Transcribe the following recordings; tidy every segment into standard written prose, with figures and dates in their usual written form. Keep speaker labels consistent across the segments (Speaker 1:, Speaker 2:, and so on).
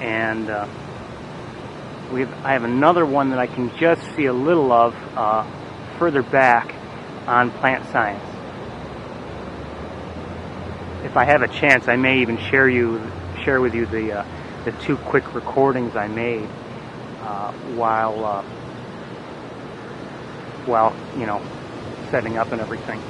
Speaker 1: and I have another one that I can just see a little of further back on Plant Science. If I have a chance, I may even share with you the two quick recordings I made while setting up and everything.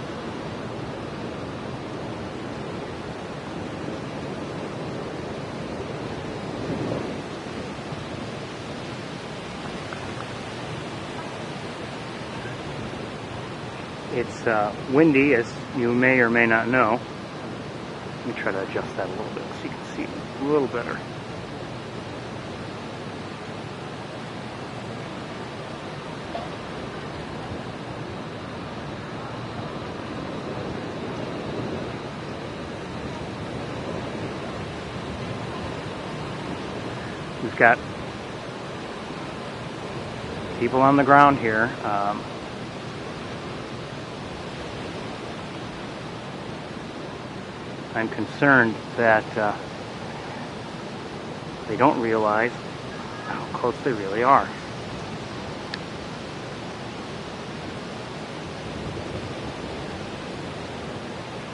Speaker 1: It's windy, as you may or may not know. Let me try to adjust that a little bit so you can see a little better. We've got people on the ground here. I'm concerned that they don't realize how close they really are.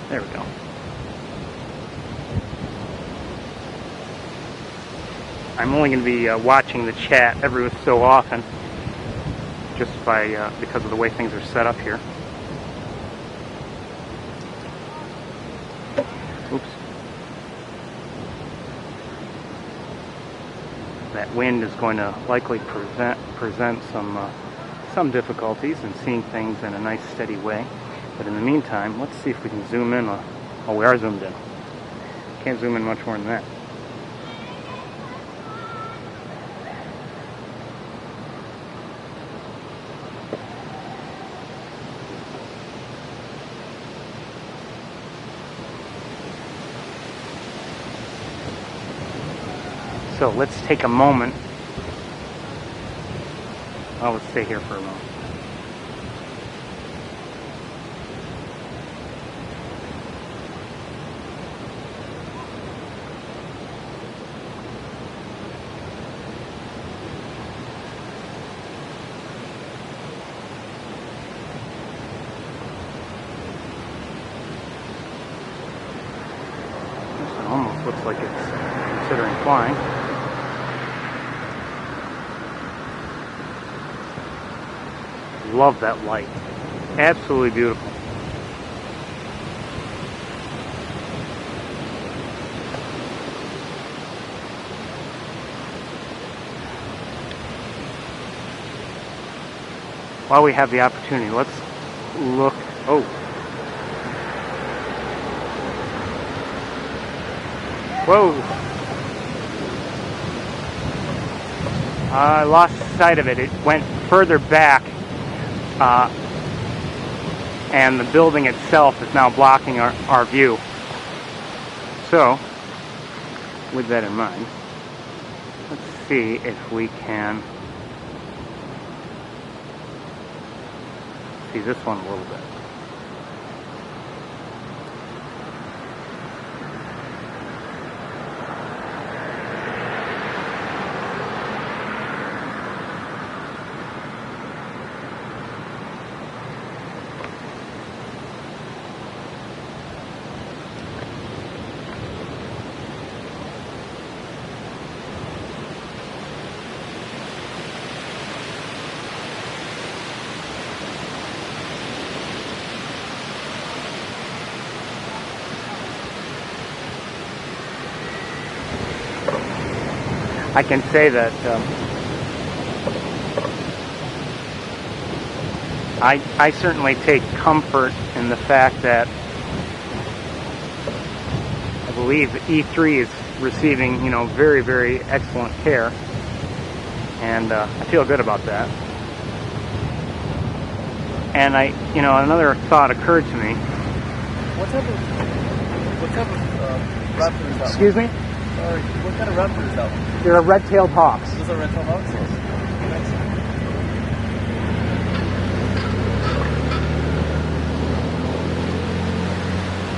Speaker 1: There we go. I'm only going to be watching the chat every so often, just because of the way things are set up here. Oops. That wind is going to likely present some difficulties in seeing things in a nice steady way. But in the meantime, let's see if we can zoom in. Oh, we are zoomed in. Can't zoom in much more than that. So let's take a moment. Oh, let's stay here for a moment. This almost looks like it's considering flying. Love that light. Absolutely beautiful. While we have the opportunity, let's look. Oh. Whoa. I lost sight of it. It went further back. And the building itself is now blocking our view. So, with that in mind, let's see if we can see this one a little bit. I can say that I certainly take comfort in the fact that I believe E3 is receiving, very, very excellent care, and I feel good about that. And another thought occurred to me.
Speaker 2: What type of raptor is that?
Speaker 1: Excuse me?
Speaker 2: Sorry, what kind of raptor is that?
Speaker 1: They're a red-tailed hawks.
Speaker 2: Those are red-tailed hawks? Yes. Nice.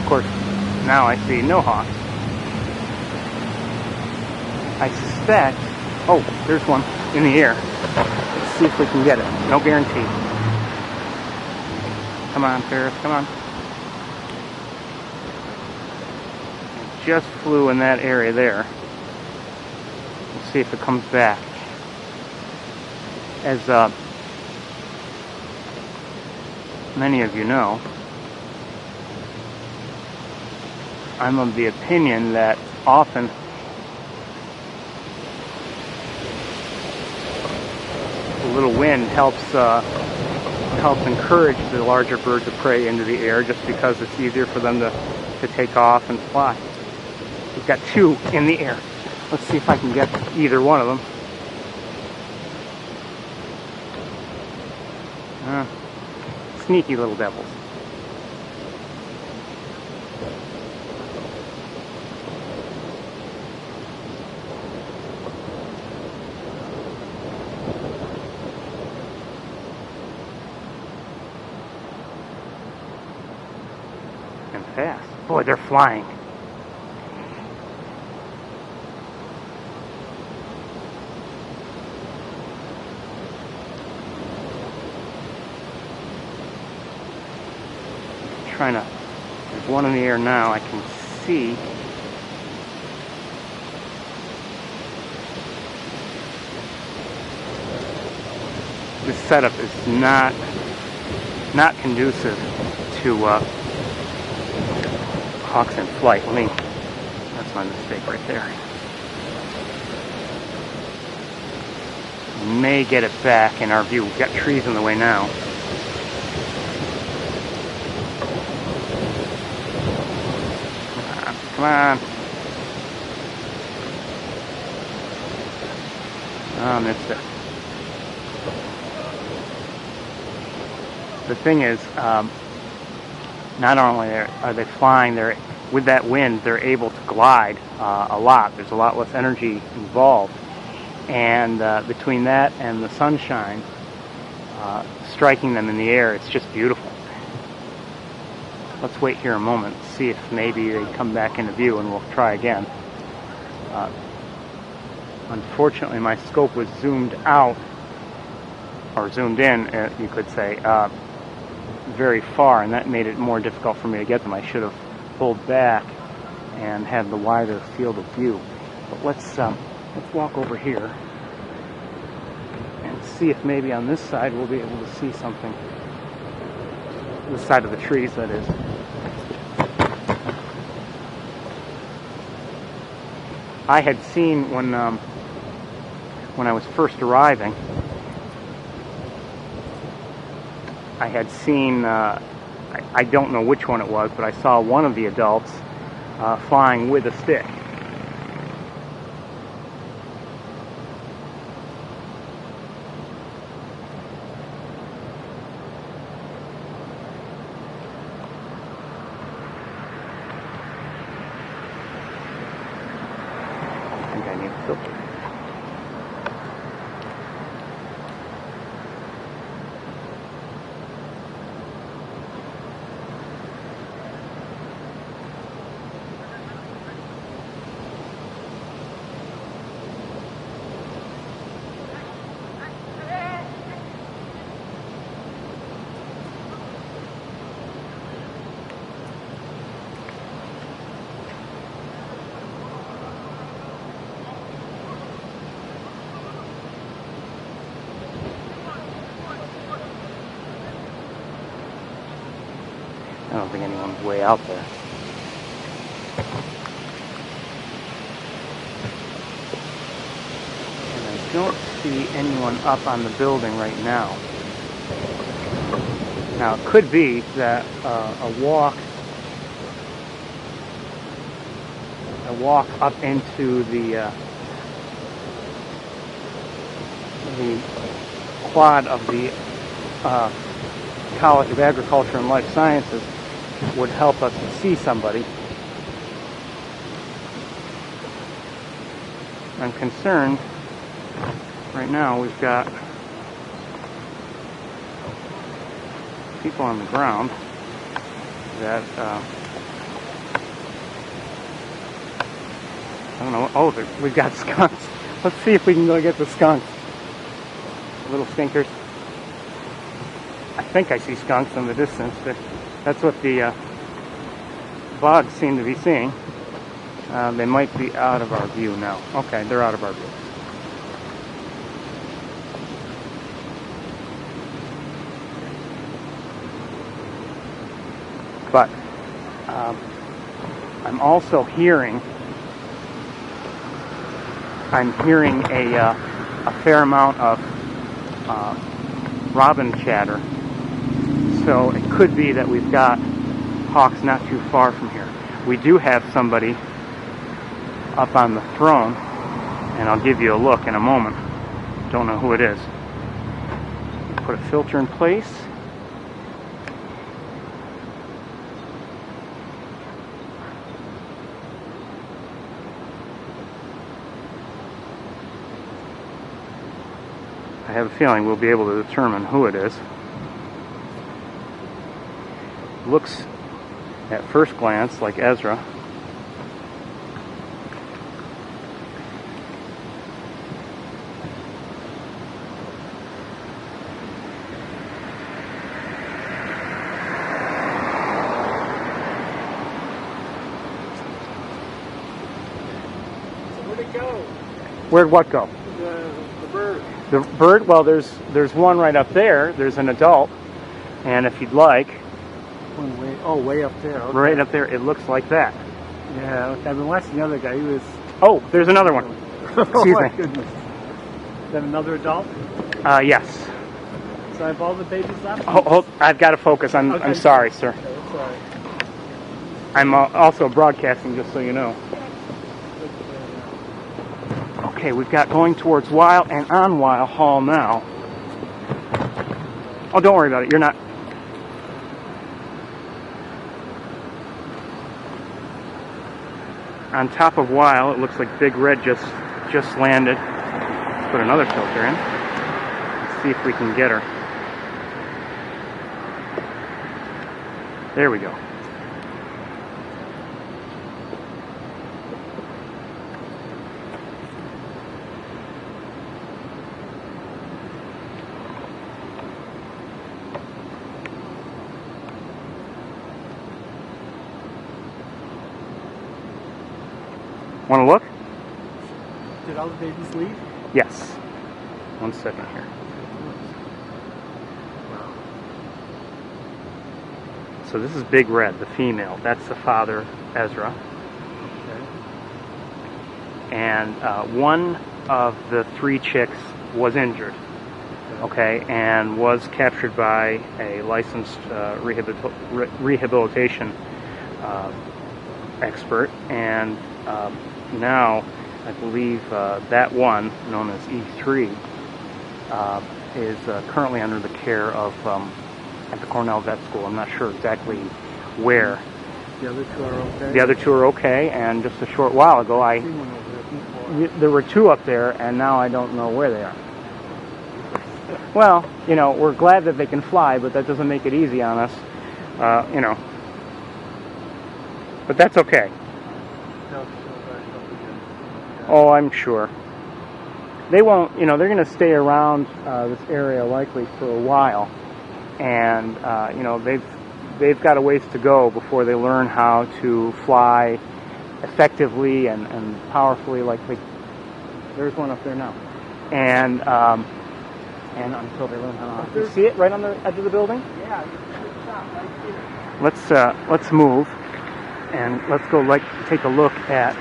Speaker 1: Of course, now I see no hawks. I suspect, oh, there's one in the air. Let's see if we can get it. No guarantee. Come on, Ferris, come on. It just flew in that area there. We'll see if it comes back. As many of you know, I'm of the opinion that often a little wind helps encourage the larger birds of prey into the air, just because it's easier for them to take off and fly. We've got two in the air. Let's see if I can get either one of them. Sneaky little devils. And fast. Boy, they're flying. There's one in the air now. I can see. This setup is not conducive to hawks in flight. That's my mistake right there. May get it back in our view. We've got trees in the way now. Come on. Oh, missed it. The thing is, not only are they flying, with that wind, they're able to glide a lot. There's a lot less energy involved. And between that and the sunshine striking them in the air, it's just beautiful. Let's wait here a moment, see if maybe they come back into view, and we'll try again. Unfortunately, my scope was zoomed out, or zoomed in, you could say, very far, and that made it more difficult for me to get them. I should have pulled back and had the wider field of view. But let's walk over here and see if maybe on this side we'll be able to see something. This side of the trees, that is. I had seen when I was first arriving, I had seen, I don't know which one it was, but I saw one of the adults flying with a stick. I think I need a filter. I don't think anyone's way out there. And I don't see anyone up on the building right now. Now, it could be that a walk up into the quad of the College of Agriculture and Life Sciences would help us see somebody. I'm concerned right now we've got people on the ground that don't know. Oh, we've got skunks. Let's see if we can go get the skunks. Little stinkers. I think I see skunks in the distance. That's what the bugs seem to be seeing. They might be out of our view now. Okay, they're out of our view. But I'm also hearing a fair amount of robin chatter. So it could be that we've got hawks not too far from here. We do have somebody up on the throne, and I'll give you a look in a moment. Don't know who it is. Put a filter in place. I have a feeling we'll be able to determine who it is. Looks at first glance like Ezra.
Speaker 2: So where'd it go?
Speaker 1: Where'd what go?
Speaker 2: The bird.
Speaker 1: The bird? Well, there's one right up there. There's an adult, and if you'd like,
Speaker 2: One way up there. Okay.
Speaker 1: right up there, it looks like that.
Speaker 2: Yeah, okay. I've been watching the other guy. He was.
Speaker 1: Oh, there's another one.
Speaker 2: Oh
Speaker 1: Excuse
Speaker 2: my
Speaker 1: me.
Speaker 2: goodness. Is that another adult?
Speaker 1: Yes.
Speaker 2: So I have all the babies left?
Speaker 1: Hold, I've got to focus. I'm
Speaker 2: Okay.
Speaker 1: sorry, sir.
Speaker 2: Okay, that's all right.
Speaker 1: I'm also broadcasting, just so you know. Okay, we've got going towards Weil and on Weil Hall now. Oh, don't worry about it. You're not. On top of Weil, it looks like Big Red just landed. Let's put another filter in. Let's see if we can get her. There we go. Want to look?
Speaker 2: Did all the babies leave?
Speaker 1: Yes. 1 second here. So this is Big Red, the female. That's the father, Ezra.
Speaker 2: Okay.
Speaker 1: And one of the 3 chicks was injured. Okay, and was captured by a licensed rehabilitation expert, and now I believe that one, known as E3, is currently under the care of at the Cornell Vet School. I'm not sure exactly where.
Speaker 2: The other 2 are okay?
Speaker 1: The other 2 are okay, and just a short while ago
Speaker 2: I've seen one over there before.
Speaker 1: there were 2 up there, and now I don't know where they are. Well, you know, we're glad that they can fly, but that doesn't make it easy on us, you know. But that's okay. Oh, I'm sure. They won't, you know, they're going to stay around this area likely for a while, and you know, they've got a ways to go before they learn how to fly effectively and powerfully. Like there's one up there now, and until they learn how to. You see it right on the edge of the building?
Speaker 2: Yeah, it's right here.
Speaker 1: Let's move, and let's go take a look at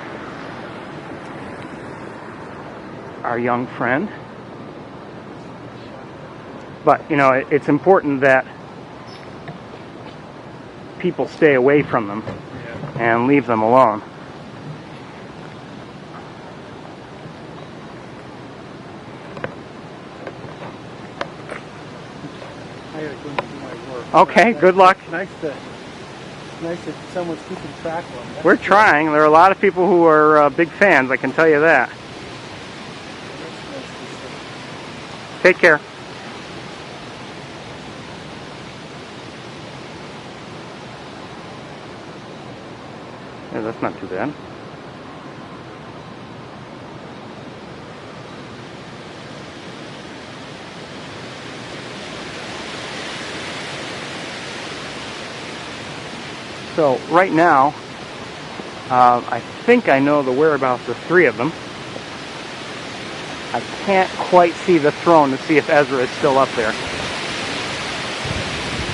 Speaker 1: our young friend. But you know, it's important that people stay away from them and leave them alone.
Speaker 2: I gotta go and do my work.
Speaker 1: Okay, good luck.
Speaker 2: Nice that someone's keeping track of them. That's
Speaker 1: We're
Speaker 2: good.
Speaker 1: trying. There are a lot of people who are big fans, I can tell you that.
Speaker 2: That's nice to see.
Speaker 1: Take care. Yeah, that's not too bad. So right now, I think I know the whereabouts of 3 of them. I can't quite see the throne to see if Ezra is still up there.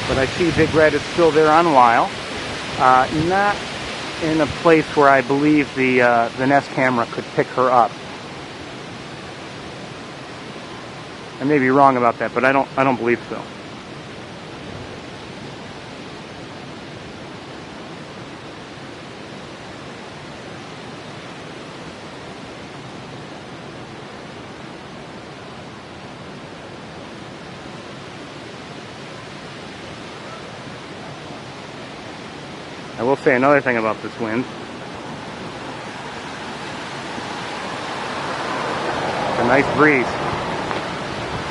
Speaker 1: But I see Big Red is still there on Lyle. Not in a place where I believe the Nest camera could pick her up. I may be wrong about that, but I don't believe so. I will say another thing about this wind. It's a nice breeze,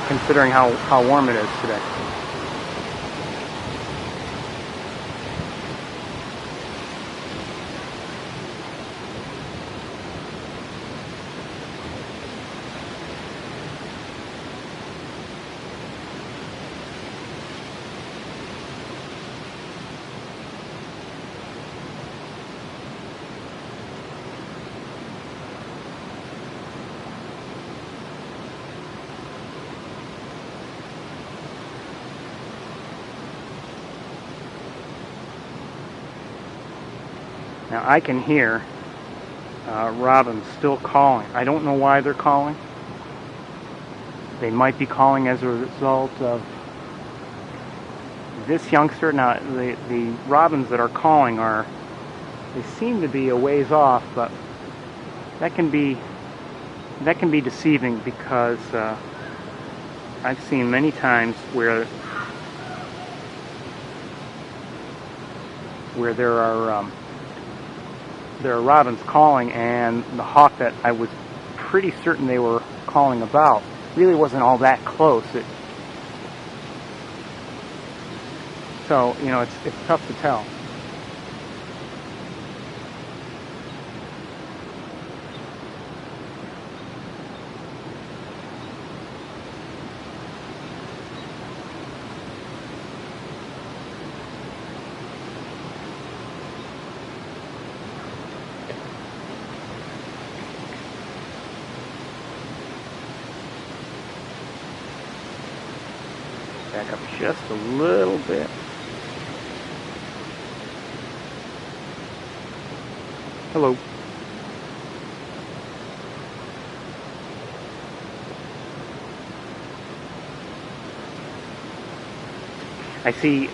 Speaker 1: considering how warm it is today. Now I can hear robins still calling. I don't know why they're calling. They might be calling as a result of this youngster. Now the robins that are calling they seem to be a ways off, but that can be deceiving, because I've seen many times where there are robins calling, and the hawk that I was pretty certain they were calling about really wasn't all that close. So, you know, it's tough to tell. Back up just a little bit. Hello. I see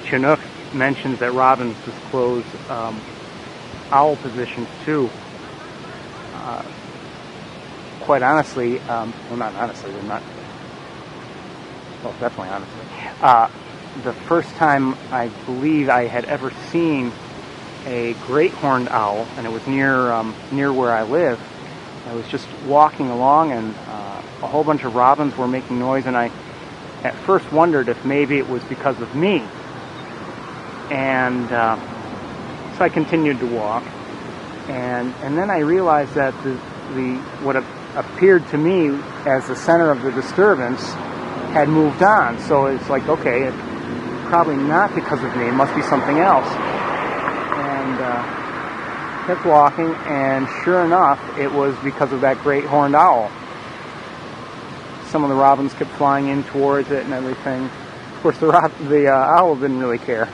Speaker 1: Chinook mentions that robins disclose owl positions too. Quite honestly, well, not honestly, they're not. Well, definitely honestly. The first time I believe I had ever seen a great horned owl, and it was near where I live. I was just walking along, and a whole bunch of robins were making noise, and I at first wondered if maybe it was because of me. And so I continued to walk, and then I realized that what appeared to me as the center of the disturbance had moved on. So it's like, okay, it's probably not because of me, it must be something else. And kept walking, and sure enough, it was because of that great horned owl. Some of the robins kept flying in towards it and everything. Of course, the owl didn't really care.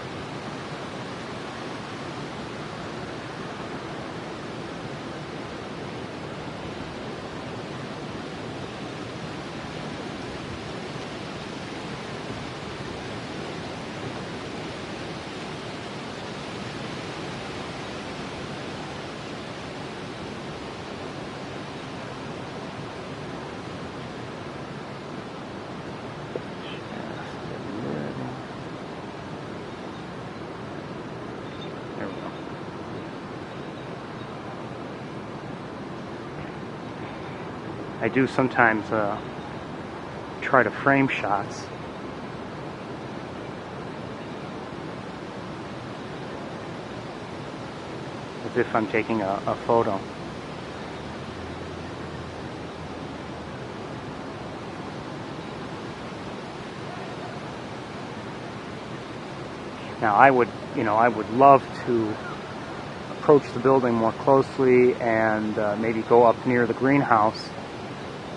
Speaker 1: I do sometimes try to frame shots. As if I'm taking a photo. Now I would love to approach the building more closely and maybe go up near the greenhouse,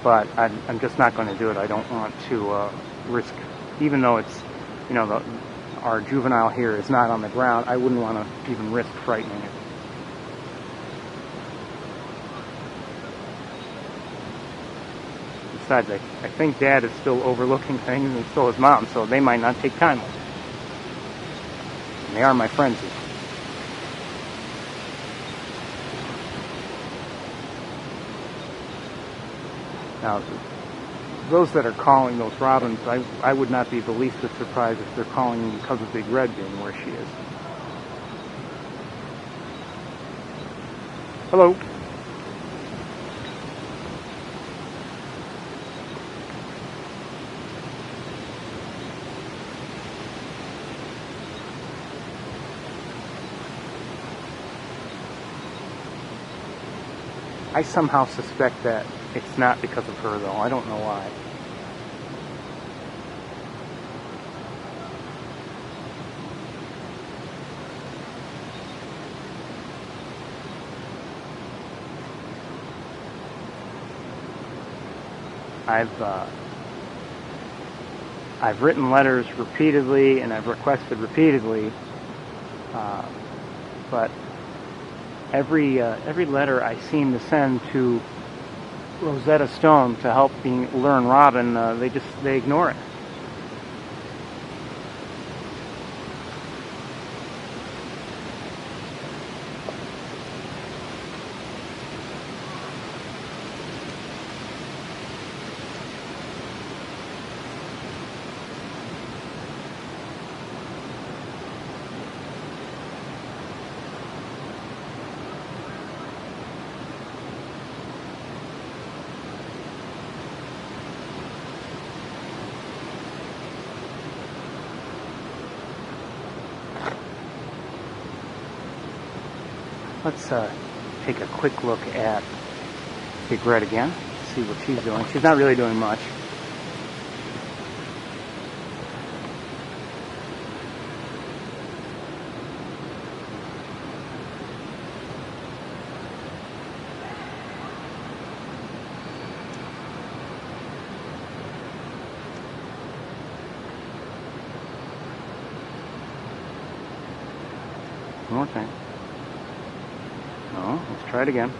Speaker 1: but I'm just not going to do it. I don't want to risk, even though it's, our juvenile here is not on the ground, I wouldn't want to even risk frightening it. Besides, I think Dad is still overlooking things, and so is Mom, so they might not take time with it. And they are my friends. Now, those that are calling those robins, I would not be the least bit surprised if they're calling because of Big Red being where she is. Hello. I somehow suspect that it's not because of her, though. I don't know why. I've written letters repeatedly and I've requested repeatedly, but every letter I seem to send to Rosetta Stone to help me learn Robin, they ignore it. Let's take a quick look at Big Red again, see what she's doing. She's not really doing much. One more thing. No, let's try it again.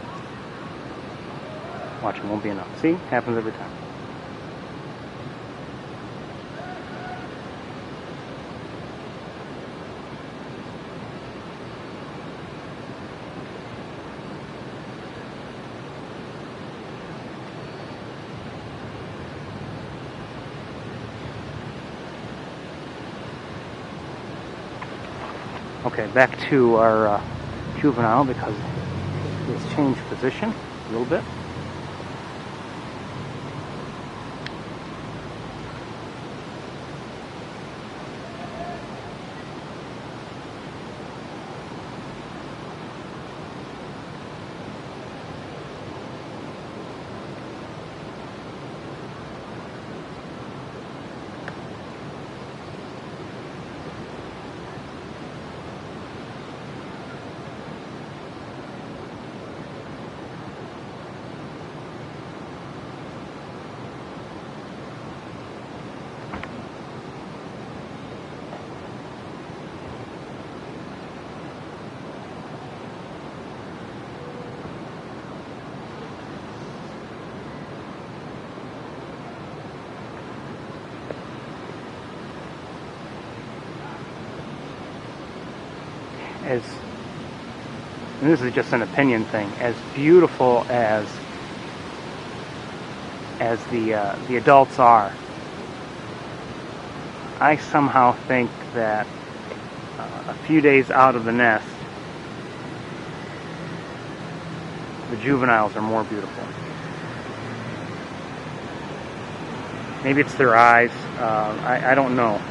Speaker 1: Watch, it won't be enough. See? Happens every time. Okay, back to our juvenile, because it's changed position a little bit. And this is just an opinion thing, as beautiful as the adults are, I somehow think that a few days out of the nest, the juveniles are more beautiful. Maybe it's their eyes, I don't know.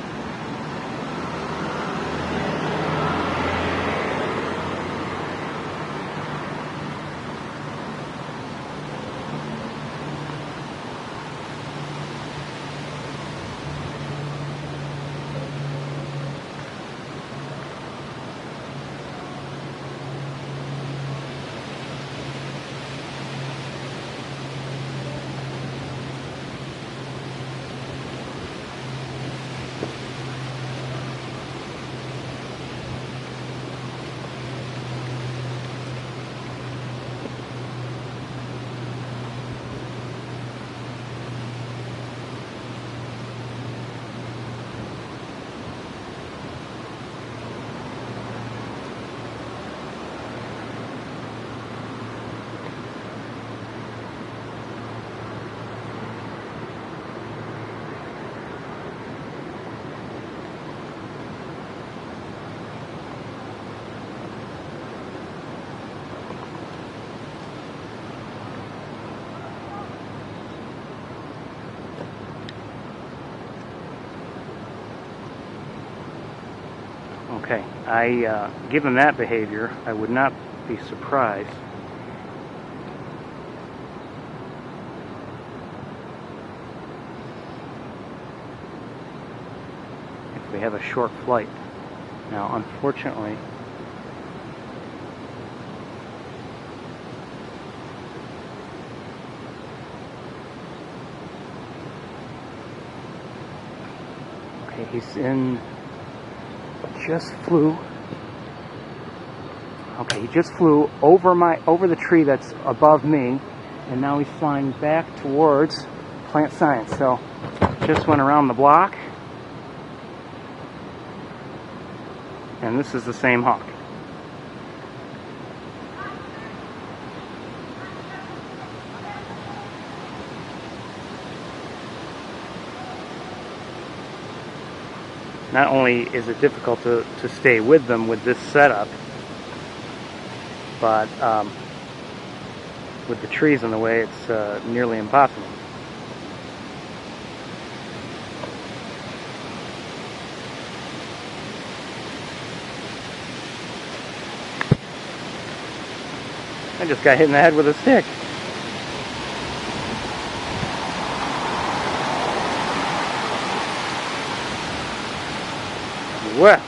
Speaker 1: Okay, given that behavior, I would not be surprised if we have a short flight. Now, unfortunately, okay, he's in. Just flew. Okay, he just flew over the tree that's above me, and now he's flying back towards plant science. So just went around the block, and this is the same hawk. Not only is it difficult to stay with them with this setup, but with the trees in the way, it's nearly impossible. I just got hit in the head with a stick. What?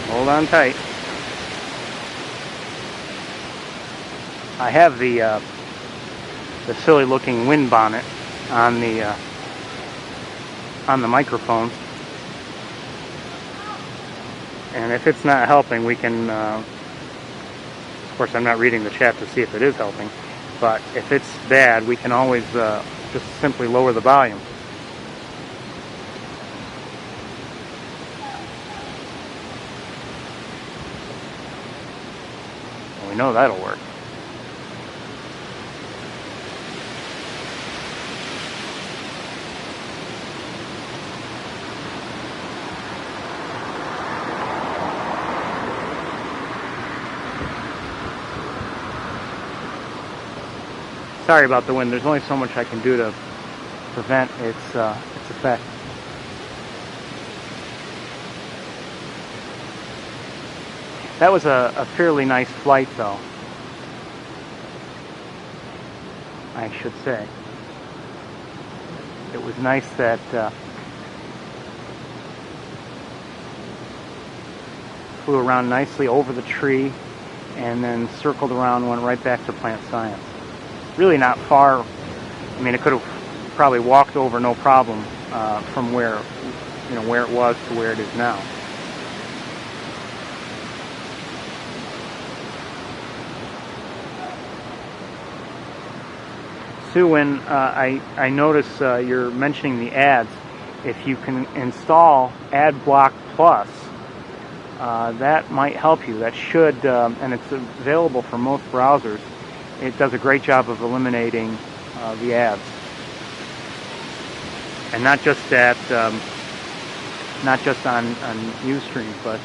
Speaker 1: Hold on tight. I have the silly looking wind bonnet on the microphone. And if it's not helping, we can, of course I'm not reading the chat to see if it is helping, but if it's bad, we can always just simply lower the volume. Well, we know that'll work. Sorry about the wind. There's only so much I can do to prevent its effect. That was a fairly nice flight, though, I should say. It was nice that flew around nicely over the tree and then circled around and went right back to plant science. Really not far. I mean, it could have probably walked over no problem from where it was to where it is now. Sue, when I notice you're mentioning the ads, if you can install AdBlock Plus, that might help you. That should, and it's available for most browsers. It does a great job of eliminating the ads, and not just on Ustream, but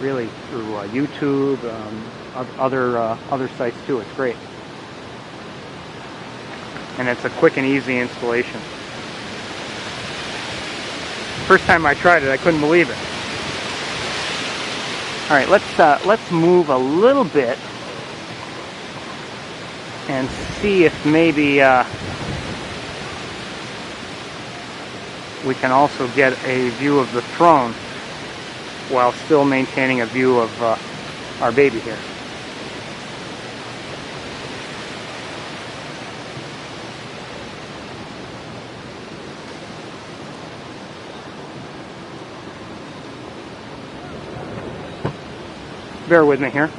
Speaker 1: really through YouTube, other sites too. It's great, and it's a quick and easy installation. First time I tried it, I couldn't believe it. All right, let's move a little bit and see if maybe we can also get a view of the throne while still maintaining a view of our baby here. Bear with me here.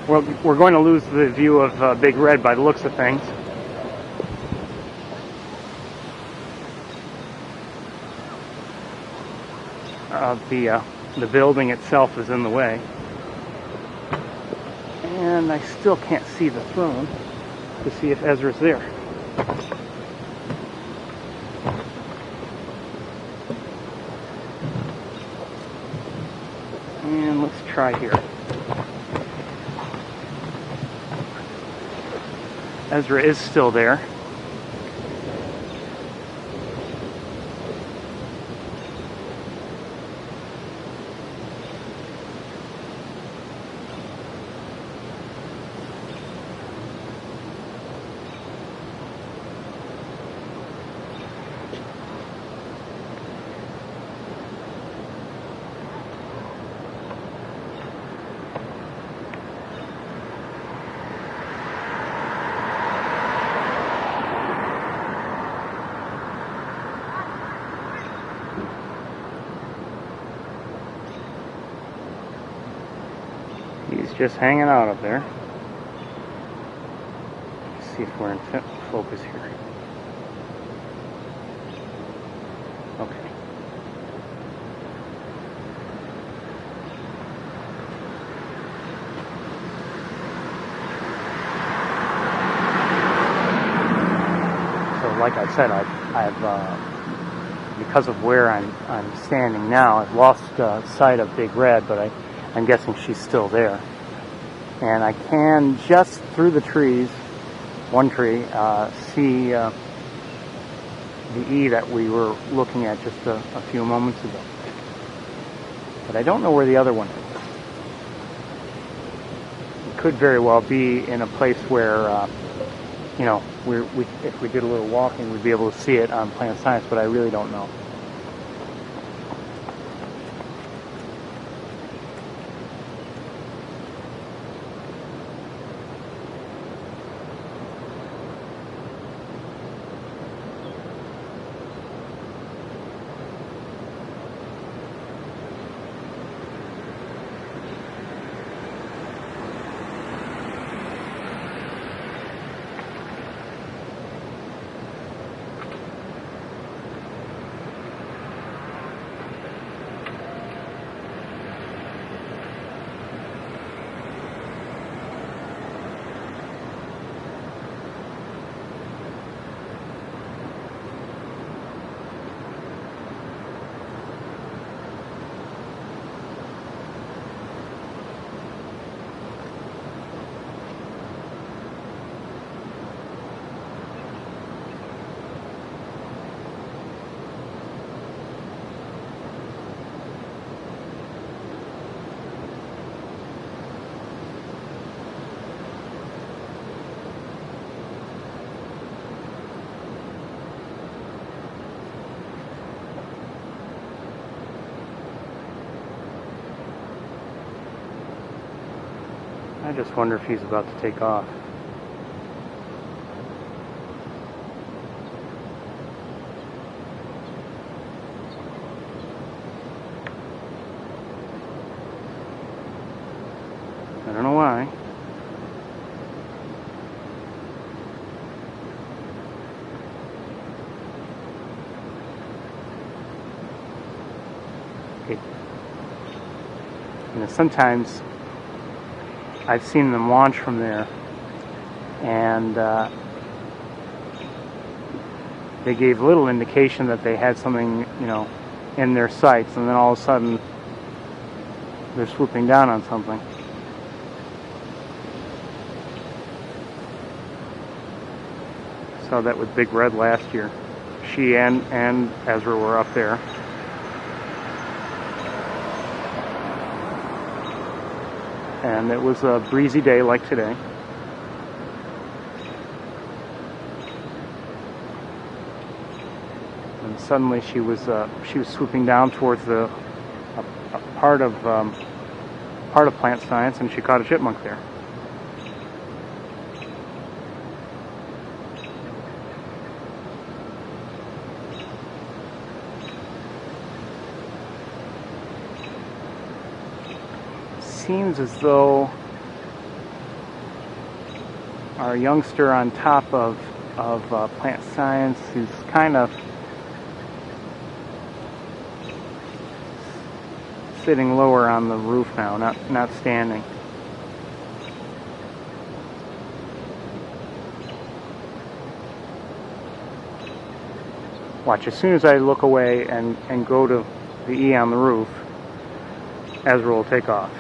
Speaker 1: We're going to lose the view of Big Red by the looks of things. The building itself is in the way, and I still can't see the throne to see if Ezra's there. try here. Ezra is still there. He's just hanging out up there. Let's see if we're in focus here. Okay. So, like I said, I've because of where I'm standing now, I've lost sight of Big Red, but I'm guessing she's still there. And I can, just through the trees, one tree, see the E that we were looking at just a few moments ago. But I don't know where the other one is. It could very well be in a place where, you know, if we did a little walking, we'd be able to see it on Plant Science, but I really don't know. I just wonder if he's about to take off. I don't know why. Okay. You know, sometimes I've seen them launch from there, and they gave little indication that they had something, you know, in their sights, and then all of a sudden they're swooping down on something. Saw that with Big Red last year. She and Ezra were up there. And it was a breezy day like today. And suddenly she was swooping down towards a part of Plant Science, and she caught a chipmunk there. Seems as though our youngster on top of Plant Science is kind of sitting lower on the roof now, not standing. Watch, as soon as I look away and go to the E on the roof, Ezra will take off.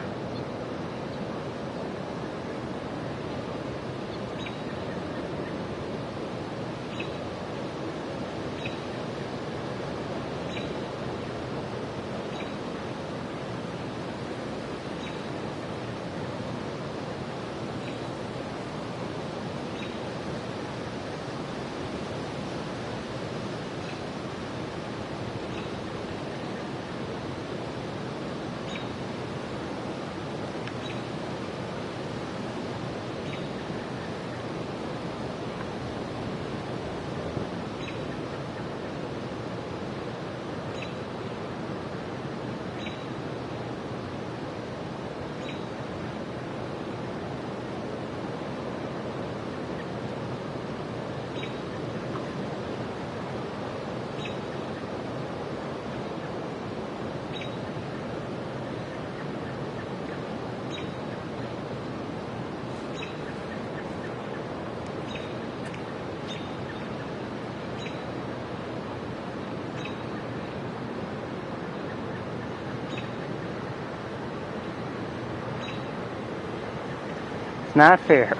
Speaker 1: not fair.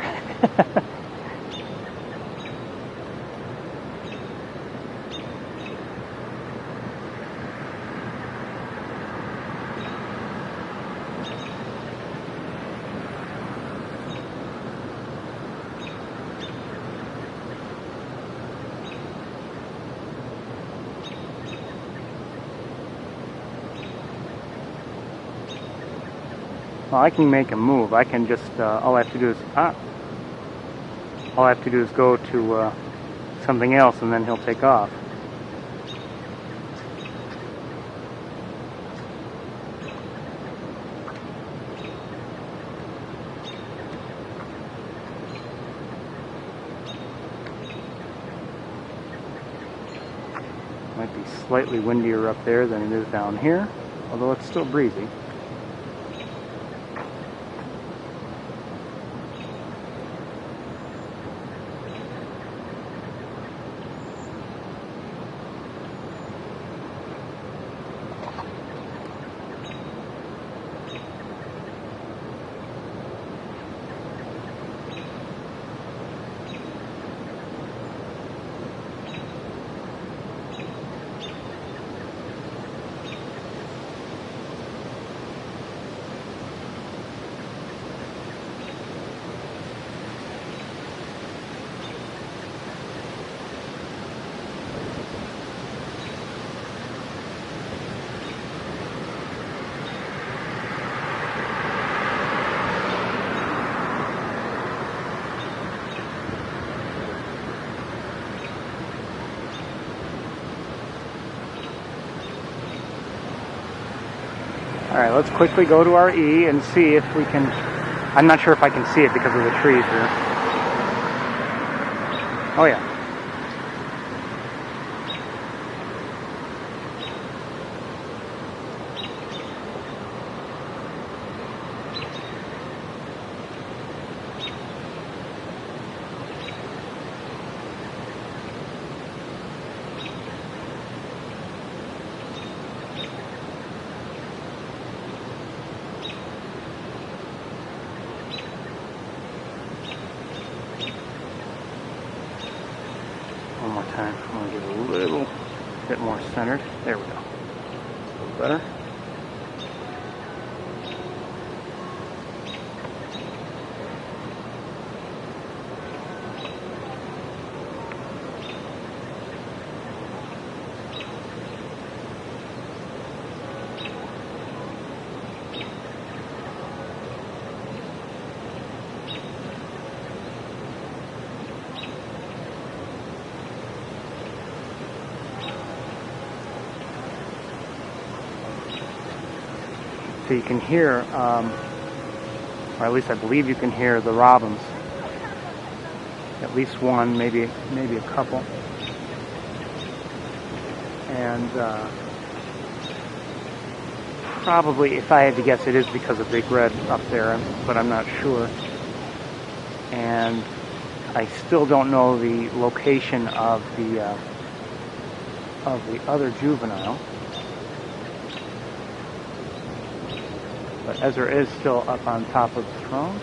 Speaker 1: Well, I can make a move. I can just, all I have to do is go to something else and then he'll take off. Might be slightly windier up there than it is down here, although it's still breezy. Alright, let's quickly go to our E and see if we can... I'm not sure if I can see it because of the trees here. Oh yeah. One more time. I'm going to get a little bit more centered. There we go. A little better. So you can hear, or at least I believe you can hear the robins. At least one, maybe a couple. And probably, if I had to guess, it is because of Big Red up there, but I'm not sure. And I still don't know the location of the other juvenile. But Ezra is still up on top of the throne.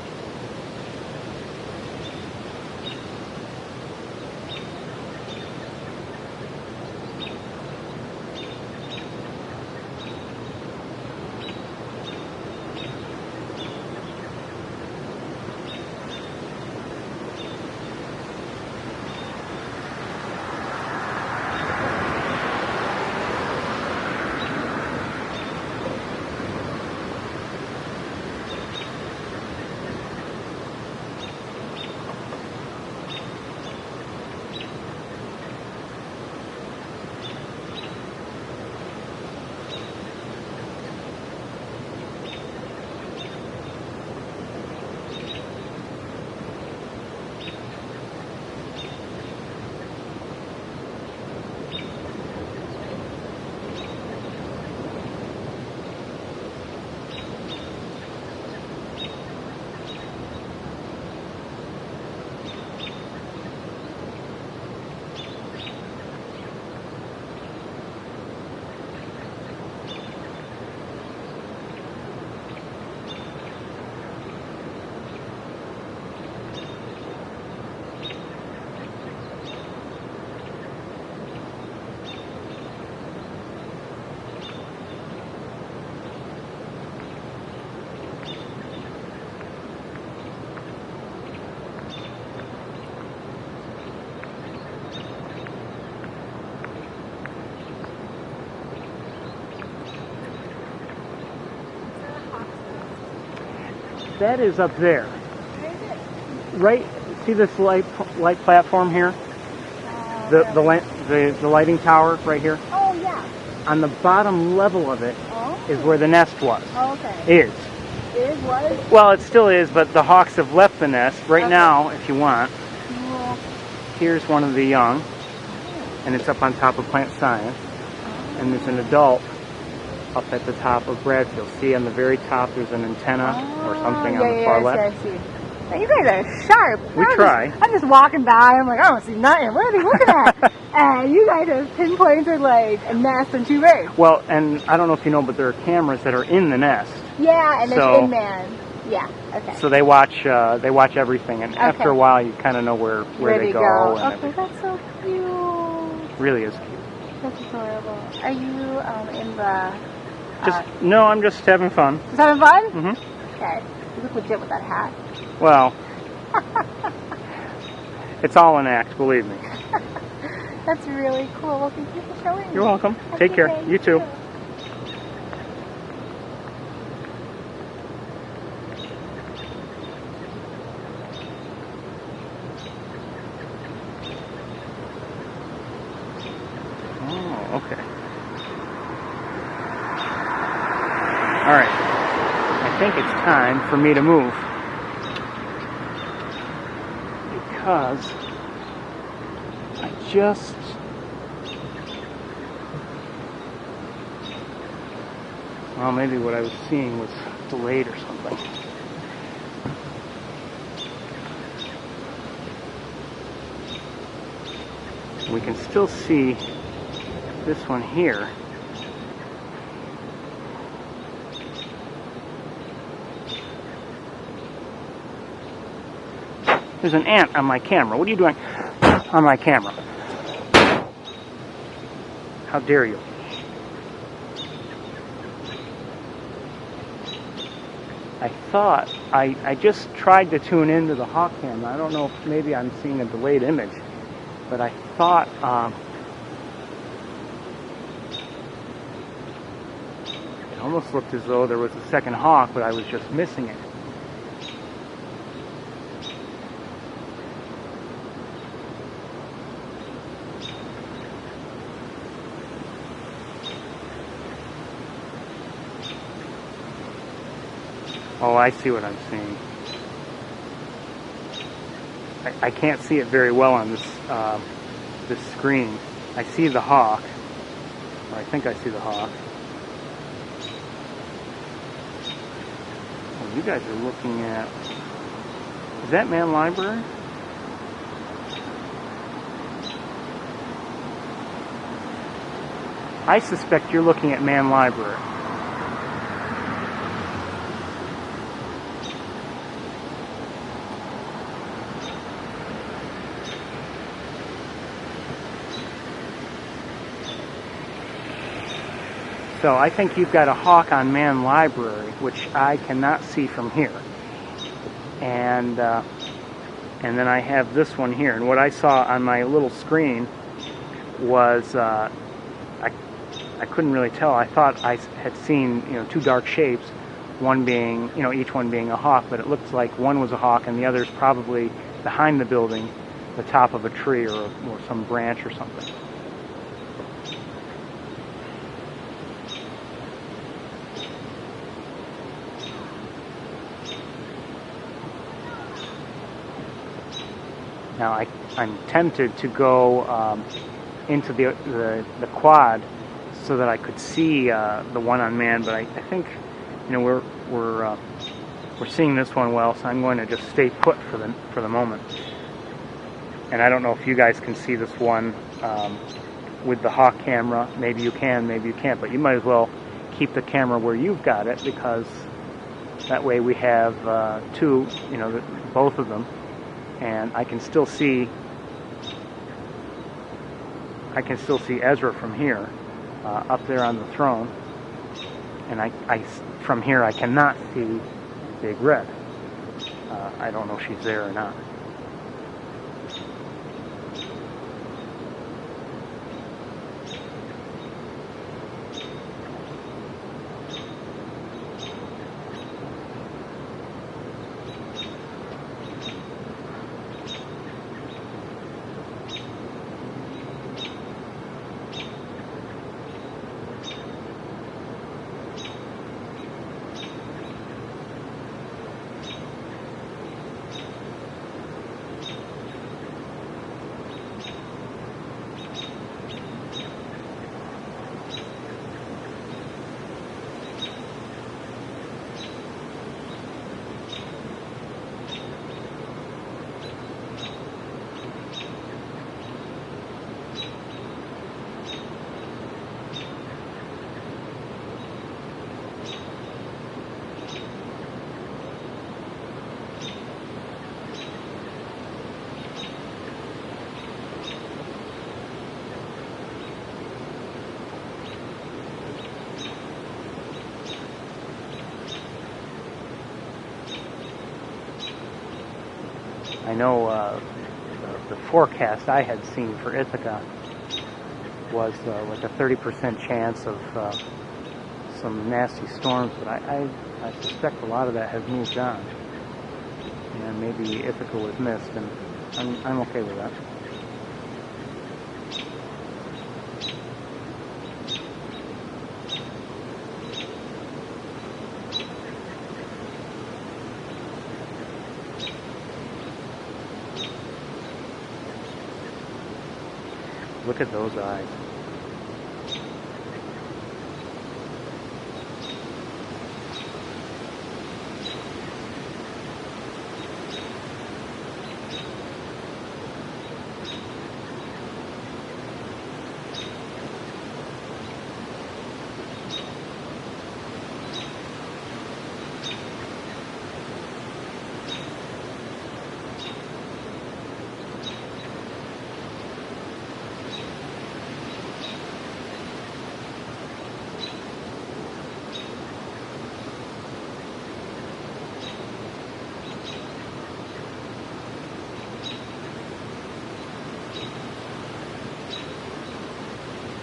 Speaker 1: That is up there. Right, see this light platform here? The lighting tower right here?
Speaker 3: Oh, yeah.
Speaker 1: On the bottom level of it is where the nest was.
Speaker 3: Oh, okay.
Speaker 1: Is.
Speaker 3: Was?
Speaker 1: Well, it still is, but the hawks have left the nest. Right now, if you want, here's one of the young, and it's up on top of plant science. And there's an adult up at the top of Bradfield. See, on the very top, there's an antenna or something on the far left.
Speaker 3: I see. Now, you guys are sharp.
Speaker 1: We try.
Speaker 3: I'm just walking by. I'm like, I don't see nothing. What are they looking at? And you guys have pinpointed like a nest and 2 birds.
Speaker 1: Well, and I don't know if you know, but there are cameras that are in the nest.
Speaker 3: Yeah, and there's in man. Yeah. Okay.
Speaker 1: So they watch everything, and after a while, you kind of know where they go. And
Speaker 3: okay, that's so cute.
Speaker 1: Really is cute.
Speaker 3: That's adorable. Are you in the?
Speaker 1: No, I'm just having fun.
Speaker 3: Just having fun?
Speaker 1: Mhm.
Speaker 3: Okay. You look legit with that hat.
Speaker 1: Well, it's all an act, believe me.
Speaker 3: That's really cool. Well, thank you for showing me.
Speaker 1: You're welcome. Take care. You too. Oh, okay. All right. I think it's time for me to move. Because I just well, maybe what I was seeing was delayed or something. We can still see this one here. There's an ant on my camera. What are you doing on my camera? How dare you? I thought, I just tried to tune into the hawk camera. I don't know if maybe I'm seeing a delayed image, but I thought it almost looked as though there was a second hawk, but I was just missing it. Oh, I see what I'm seeing. I can't see it very well on this screen. I see the hawk, or I think I see the hawk. Oh, you guys are looking at... Is that Man Library? I suspect you're looking at Man Library. So I think you've got a hawk on Man Library, which I cannot see from here. And then I have this one here. And what I saw on my little screen was I couldn't really tell. I thought I had seen 2 dark shapes, one being each one being a hawk, but it looks like one was a hawk and the other's probably behind the building, the top of a tree or some branch or something. Now I'm tempted to go into the quad so that I could see the one on Man, but I think we're seeing this one well, so I'm going to just stay put for the moment. And I don't know if you guys can see this one with the hawk camera. Maybe you can, maybe you can't, but you might as well keep the camera where you've got it, because that way we have two, both of them. And I can still see Ezra from here, up there on the throne. And from here I cannot see Big Red. I don't know if she's there or not. I know the forecast I had seen for Ithaca was like a 30% chance of some nasty storms, but I suspect a lot of that has moved on, and maybe Ithaca was missed, and I'm okay with that. Look at those eyes.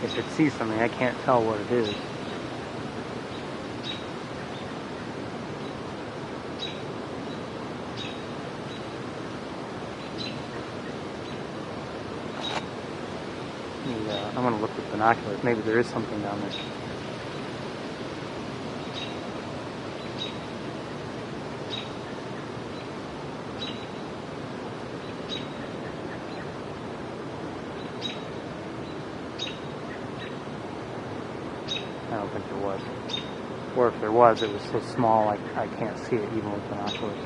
Speaker 1: If it sees something, I can't tell what it is. I'm going to look with binoculars. Maybe there is something down there. I don't think there was. Or if there was, it was so small I can't see it even with binoculars.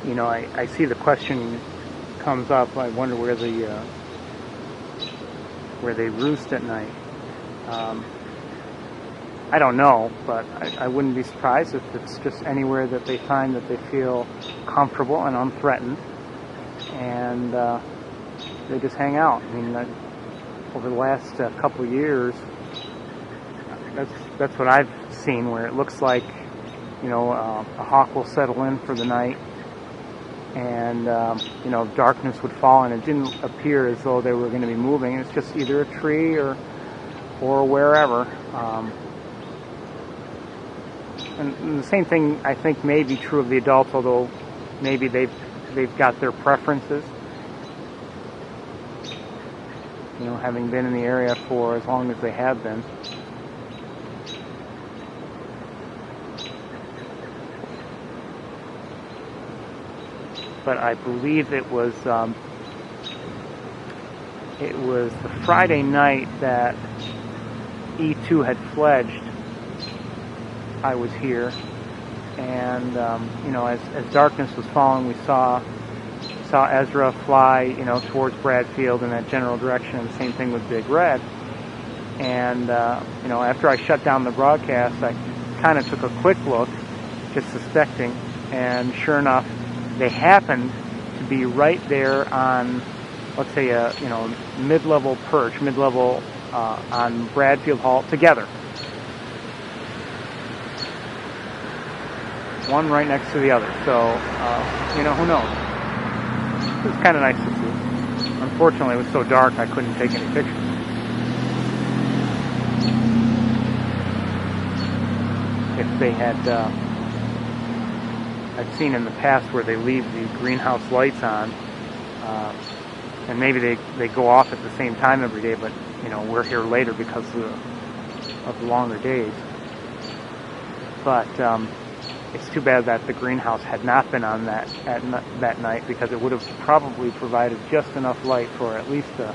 Speaker 1: You know, I see the question comes up. I wonder where they roost at night. I don't know, but I wouldn't be surprised if it's just anywhere that they find that they feel comfortable and unthreatened, and they just hang out. I mean, over the last couple of years, that's what I've seen, where it looks like, you know, a hawk will settle in for the night, and you know, darkness would fall, and it didn't appear as though they were going to be moving. It's just either a tree or wherever. And the same thing I think may be true of the adults, although maybe they've got their preferences. You know, having been in the area for as long as they have been. But I believe it was the Friday night that E2 had fledged. I was here, and you know, as darkness was falling, we saw Ezra fly, you know, towards Bradfield in that general direction, and the same thing with Big Red. And you know, after I shut down the broadcast, I kind of took a quick look, just suspecting, and sure enough, they happened to be right there on, let's say, a mid-level perch, on Bradfield Halt together. One right next to the other. So, you know, who knows? It was kind of nice to see. Unfortunately, it was so dark I couldn't take any pictures. If they had, I've seen in the past where they leave the greenhouse lights on, and maybe they go off at the same time every day, but, you know, we're here later because of the longer days. But it's too bad that the greenhouse had not been on that night, because it would have probably provided just enough light for at least a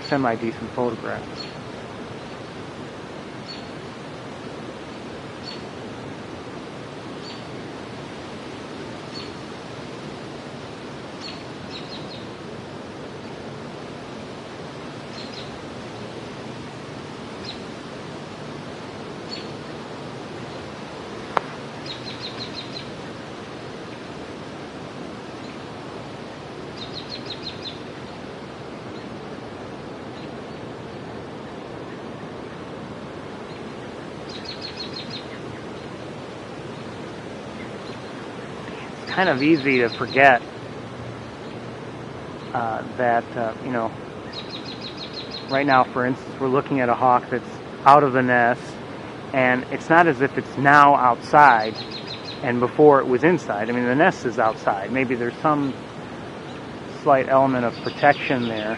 Speaker 1: semi-decent photograph. kind of easy to forget that, you know, right now, for instance, we're looking at a hawk that's out of the nest, and it's not as if it's now outside and before it was inside. I mean, the nest is outside. Maybe there's some slight element of protection there,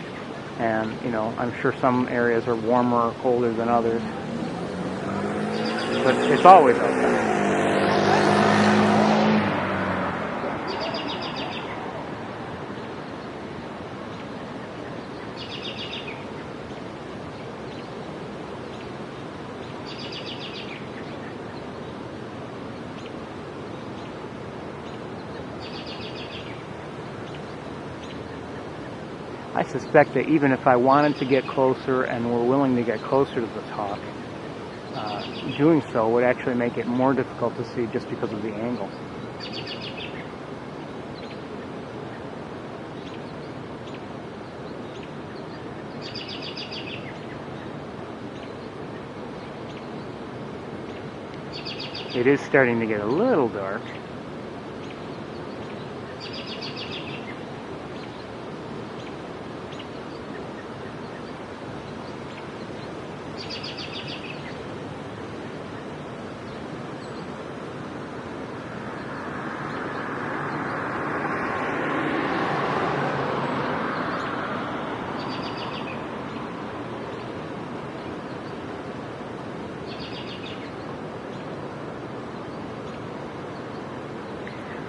Speaker 1: and, you know, I'm sure some areas are warmer or colder than others, but it's always outside. I suspect that even if I wanted to get closer and were willing to get closer to this hawk, doing so would actually make it more difficult to see just because of the angle. It is starting to get a little dark.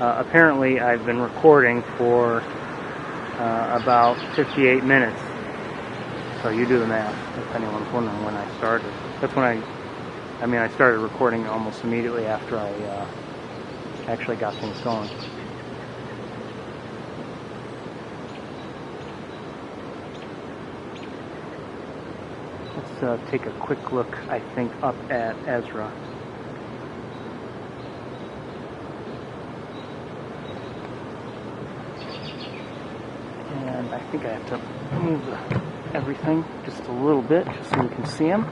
Speaker 1: Apparently, I've been recording for about 58 minutes. So you do the math, if anyone's wondering when I started. That's when I started recording almost immediately after I actually got things going. Let's take a quick look, I think, up at Ezra. And I think I have to move everything just a little bit just so you can see him.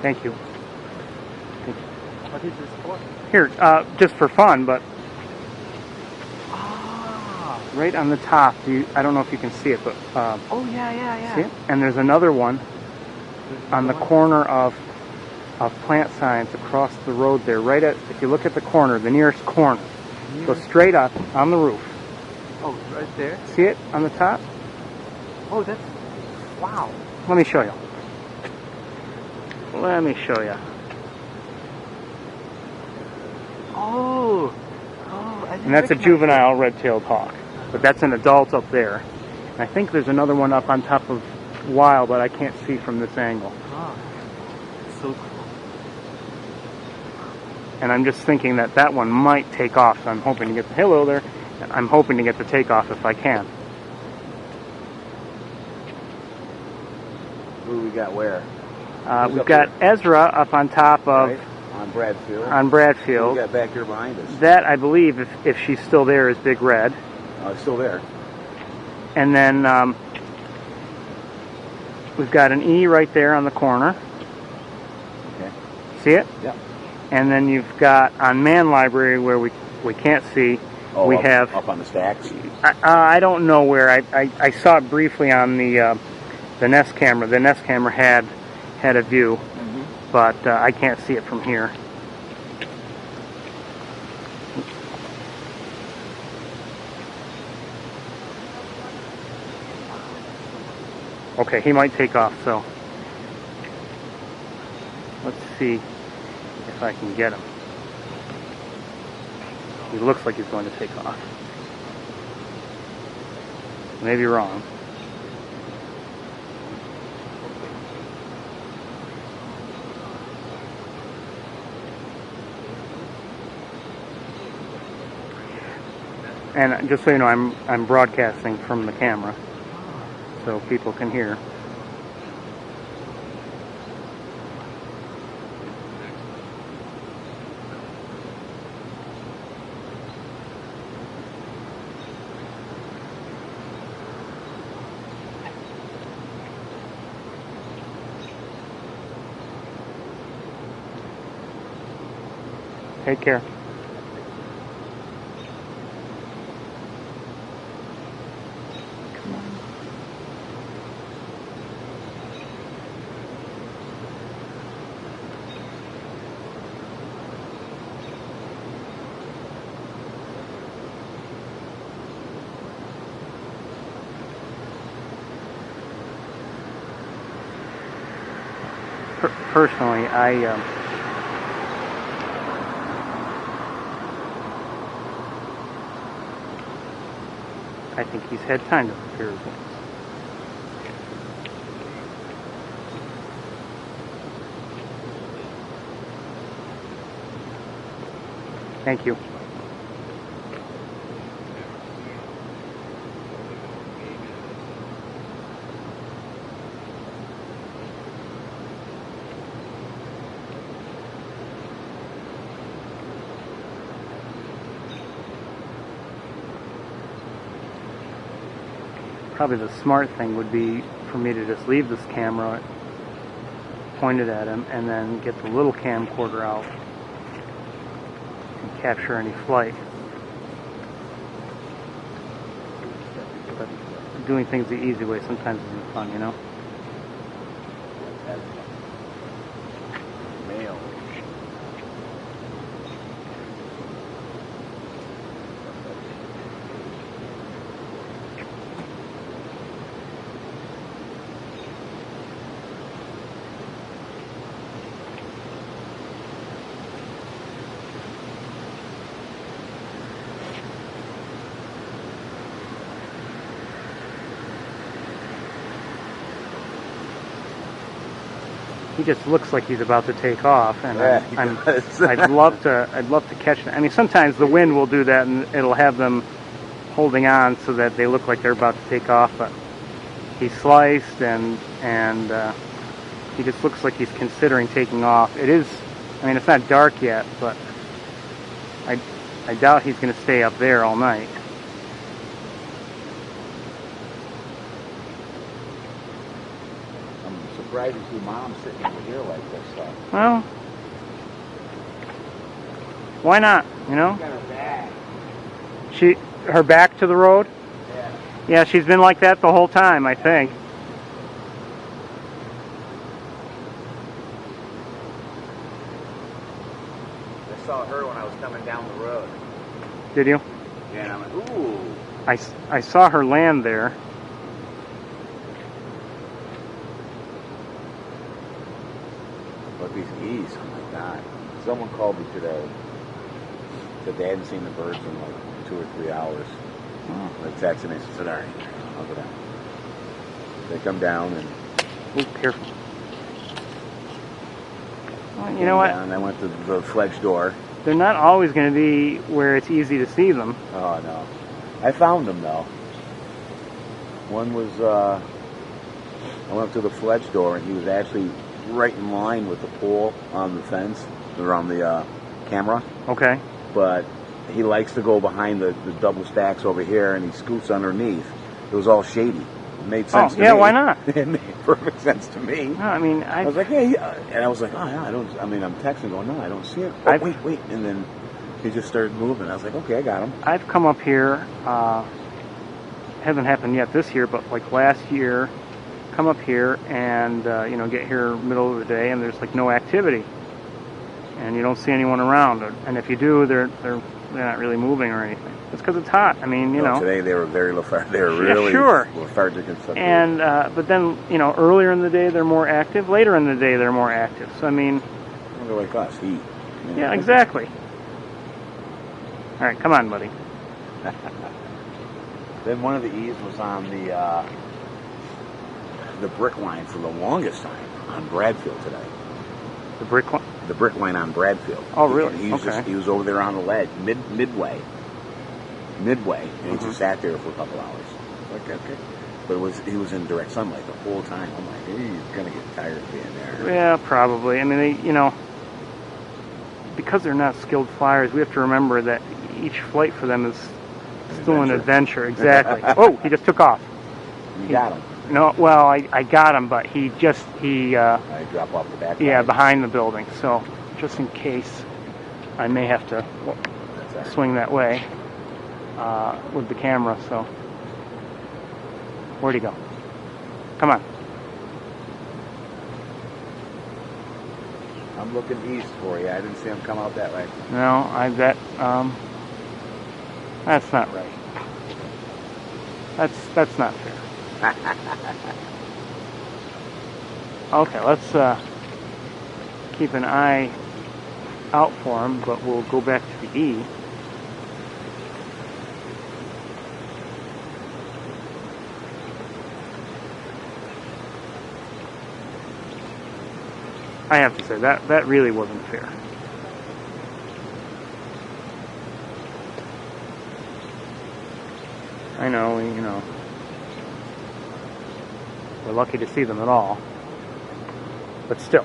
Speaker 1: Thank you.
Speaker 2: What is this for?
Speaker 1: Here, just for fun, but
Speaker 2: Ah.
Speaker 1: right on the top, I don't know if you can see it, but
Speaker 2: Oh yeah.
Speaker 1: see it? And there's another one on the corner of plant science across the road there. Right at, if you look at the corner, the nearest corner, go straight up on the roof.
Speaker 2: Oh, right there.
Speaker 1: See it on the top?
Speaker 2: Oh, that's wow.
Speaker 1: Let me show you. Let me show you.
Speaker 2: Oh, I didn't
Speaker 1: And that's a
Speaker 2: recognize
Speaker 1: juvenile red-tailed hawk. But that's an adult up there. And I think there's another one up on top of wild, but I can't see from this angle.
Speaker 2: it. Ah, so cool.
Speaker 1: And I'm just thinking that that one might take off, so I'm hoping to get the halo there. I'm hoping to get the takeoff if I can.
Speaker 4: Who we got where?
Speaker 1: We've got Ezra up on top of,
Speaker 4: Right, on Bradfield.
Speaker 1: on
Speaker 4: Who
Speaker 1: Bradfield.
Speaker 4: we got back here behind us?
Speaker 1: That, I believe, if she's still there, is Big Red.
Speaker 4: Oh, it's still there.
Speaker 1: And then we've got an E right there on the corner.
Speaker 4: Okay.
Speaker 1: See it?
Speaker 4: Yep.
Speaker 1: And then you've got on Man Library where we can't see.
Speaker 4: Oh,
Speaker 1: we
Speaker 4: up,
Speaker 1: have.
Speaker 4: up on the stacks.
Speaker 1: I don't know where. I saw it briefly on the Nest camera. The Nest camera had a view, but I can't see it from here. Okay, he might take off, so let's see if I can get him. He looks like he's going to take off. Maybe wrong. And just so you know, I'm broadcasting from the camera, so people can hear. Take care. Personally, I think he's had time to prepare his wings. Thank you. Probably the smart thing would be for me to just leave this camera pointed at him and then get the little camcorder out and capture any flight. But doing things the easy way sometimes isn't fun, you know?
Speaker 4: Mail.
Speaker 1: He just looks like he's about to take off, and
Speaker 4: Yeah,
Speaker 1: I'd love to catch them. I mean, sometimes the wind will do that, and it'll have them holding on so that they look like they're about to take off. But he's sliced, and he just looks like he's considering taking off. It is, I mean, it's not dark yet, but I doubt he's going to stay up there all night.
Speaker 4: I'm surprised to see Mom sitting over here like this.
Speaker 1: Well, why not? You know,
Speaker 4: Got her back.
Speaker 1: Her back to the road.
Speaker 4: Yeah.
Speaker 1: Yeah, she's been like that the whole time, I think.
Speaker 4: I saw her when I was coming down the road.
Speaker 1: Did you?
Speaker 4: Yeah, and I'm like, ooh.
Speaker 1: I saw her land there.
Speaker 4: Look, these geese. Oh my God. Someone called me today. Said they hadn't seen the birds in like 2 or 3 hours.
Speaker 1: Oh.
Speaker 4: I texted me and said, all right, I'll go down. They come down and
Speaker 1: Ooh, careful. Well, you know what?
Speaker 4: And I went to the fledge door.
Speaker 1: They're not always going to be where it's easy to see them.
Speaker 4: Oh no. I found them though. One was I went up to the fledge door and he was actually right in line with the pole on the fence around the camera.
Speaker 1: Okay.
Speaker 4: But he likes to go behind the double stacks over here and he scoots underneath. It was all shady. It made sense to me.
Speaker 1: Yeah, why not?
Speaker 4: It made perfect sense to me.
Speaker 1: No, I mean,
Speaker 4: I was like, hey, and I was like, oh yeah, I'm texting going, no, I don't see it. Oh, wait. And then he just started moving. I was like, okay, I got him.
Speaker 1: I've come up here, hasn't happened yet this year, but like last year, come up here and, get here middle of the day and there's like no activity. And you don't see anyone around. And if you do, they're not really moving or anything. It's because it's hot. I mean, you know.
Speaker 4: Today they were very lethargic. They were really lethargic and stuff.
Speaker 1: And, but then, earlier in the day they're more active. Later in the day they're more active. So, I mean.
Speaker 4: They're like us, heat.
Speaker 1: Yeah, exactly. All right, come on, buddy.
Speaker 4: Then one of the E's was on the brick line for the longest time on Bradfield today.
Speaker 1: The brick line?
Speaker 4: The brick line on Bradfield.
Speaker 1: Oh, really?
Speaker 4: He was over there on the ledge, midway. midway, and he just sat there for a couple hours. Like, okay. But he was in direct sunlight the whole time. I'm like, hey, he's gonna get tired of being there.
Speaker 1: Yeah, probably. I mean, they, because they're not skilled flyers, we have to remember that each flight for them is still an adventure. Exactly. Oh, he just took off.
Speaker 4: You got him.
Speaker 1: No, well, I got him, but he
Speaker 4: I drop off the back.
Speaker 1: yeah, behind the building. So just in case, I may have to swing that way with the camera. So where'd he go? Come on.
Speaker 4: I'm looking east for you. I didn't see him come out that way.
Speaker 1: No, that's not right. That's not fair. Okay, let's keep an eye out for him, but we'll go back to the E. I have to say, that really wasn't fair. I know, we're lucky to see them at all, but still.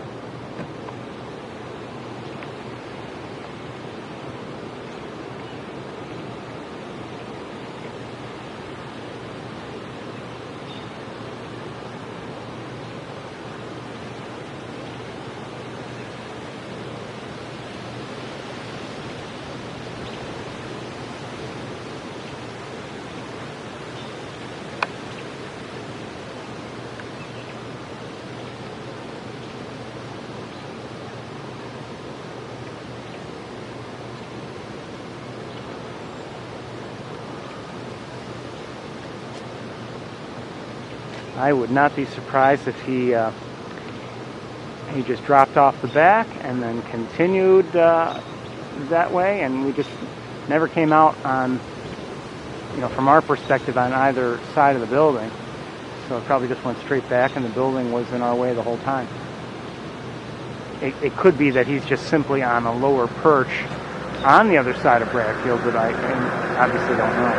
Speaker 1: I would not be surprised if he just dropped off the back and then continued that way, and we just never came out on, from our perspective, on either side of the building. So it probably just went straight back, and the building was in our way the whole time. It could be that he's just simply on a lower perch on the other side of Bradfield, but I obviously don't know.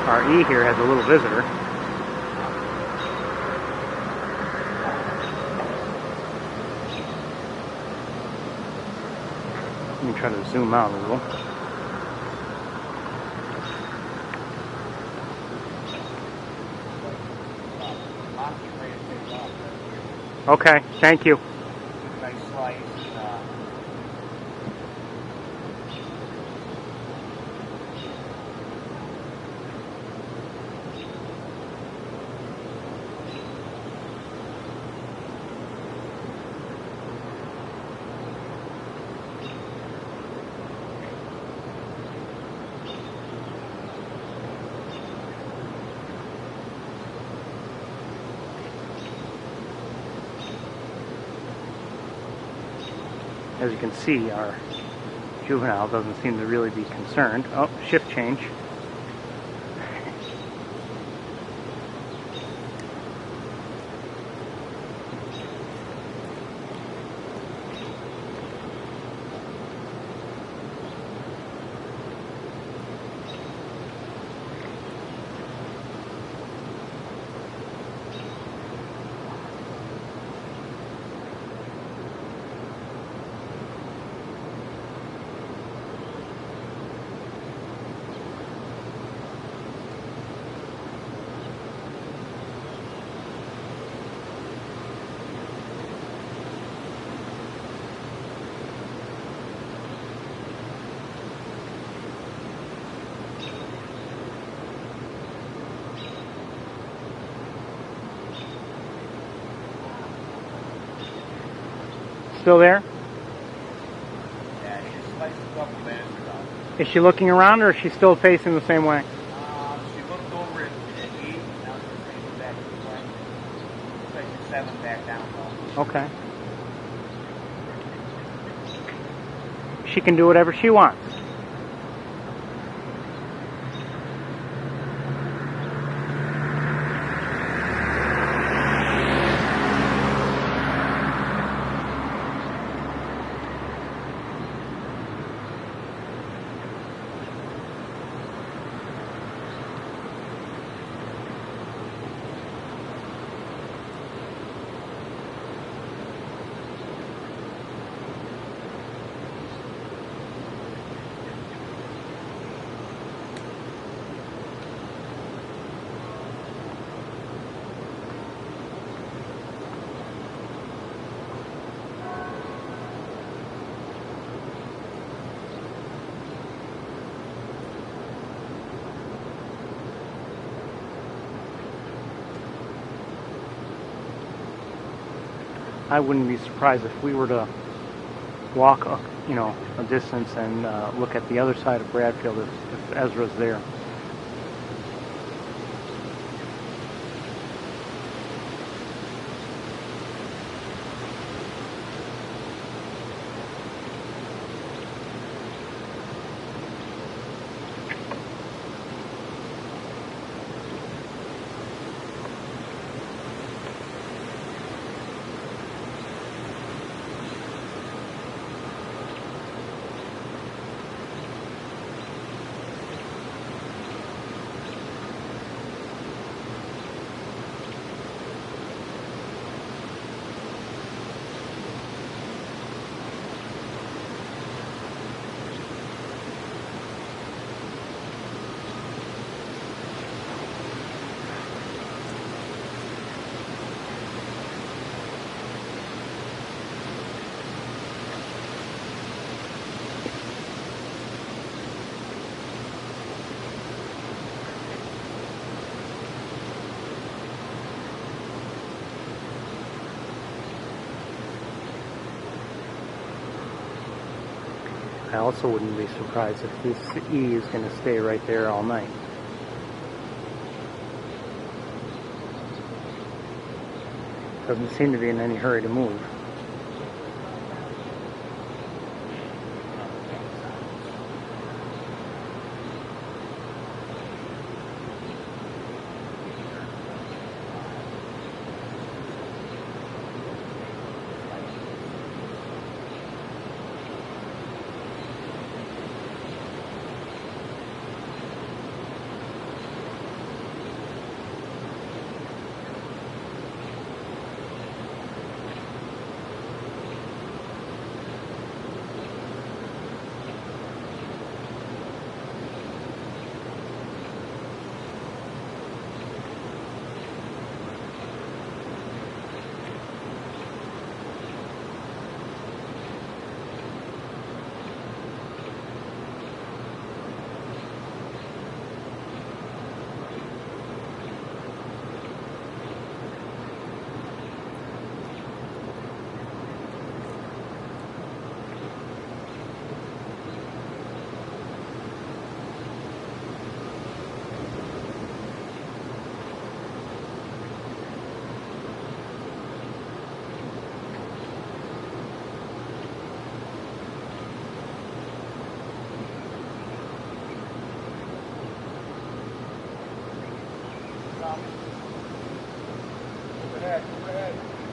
Speaker 1: Our E here has a little visitor. Let me try to zoom out a little. Okay, thank you.
Speaker 4: Nice slice.
Speaker 1: As you can see, our juvenile doesn't seem to really be concerned. Oh, shift change. Still there?
Speaker 4: Yeah, he just sliced a couple minutes ago.
Speaker 1: Is she looking around, or is she still facing the same way?
Speaker 4: She looked over at 8, now she's facing back to the plane. Looks like she's 7 back down though.
Speaker 1: Okay. She can do whatever she wants. I wouldn't be surprised if we were to walk a distance and look at the other side of Bradfield if Ezra's there. I also wouldn't be surprised if this E is going to stay right there all night. Doesn't seem to be in any hurry to move.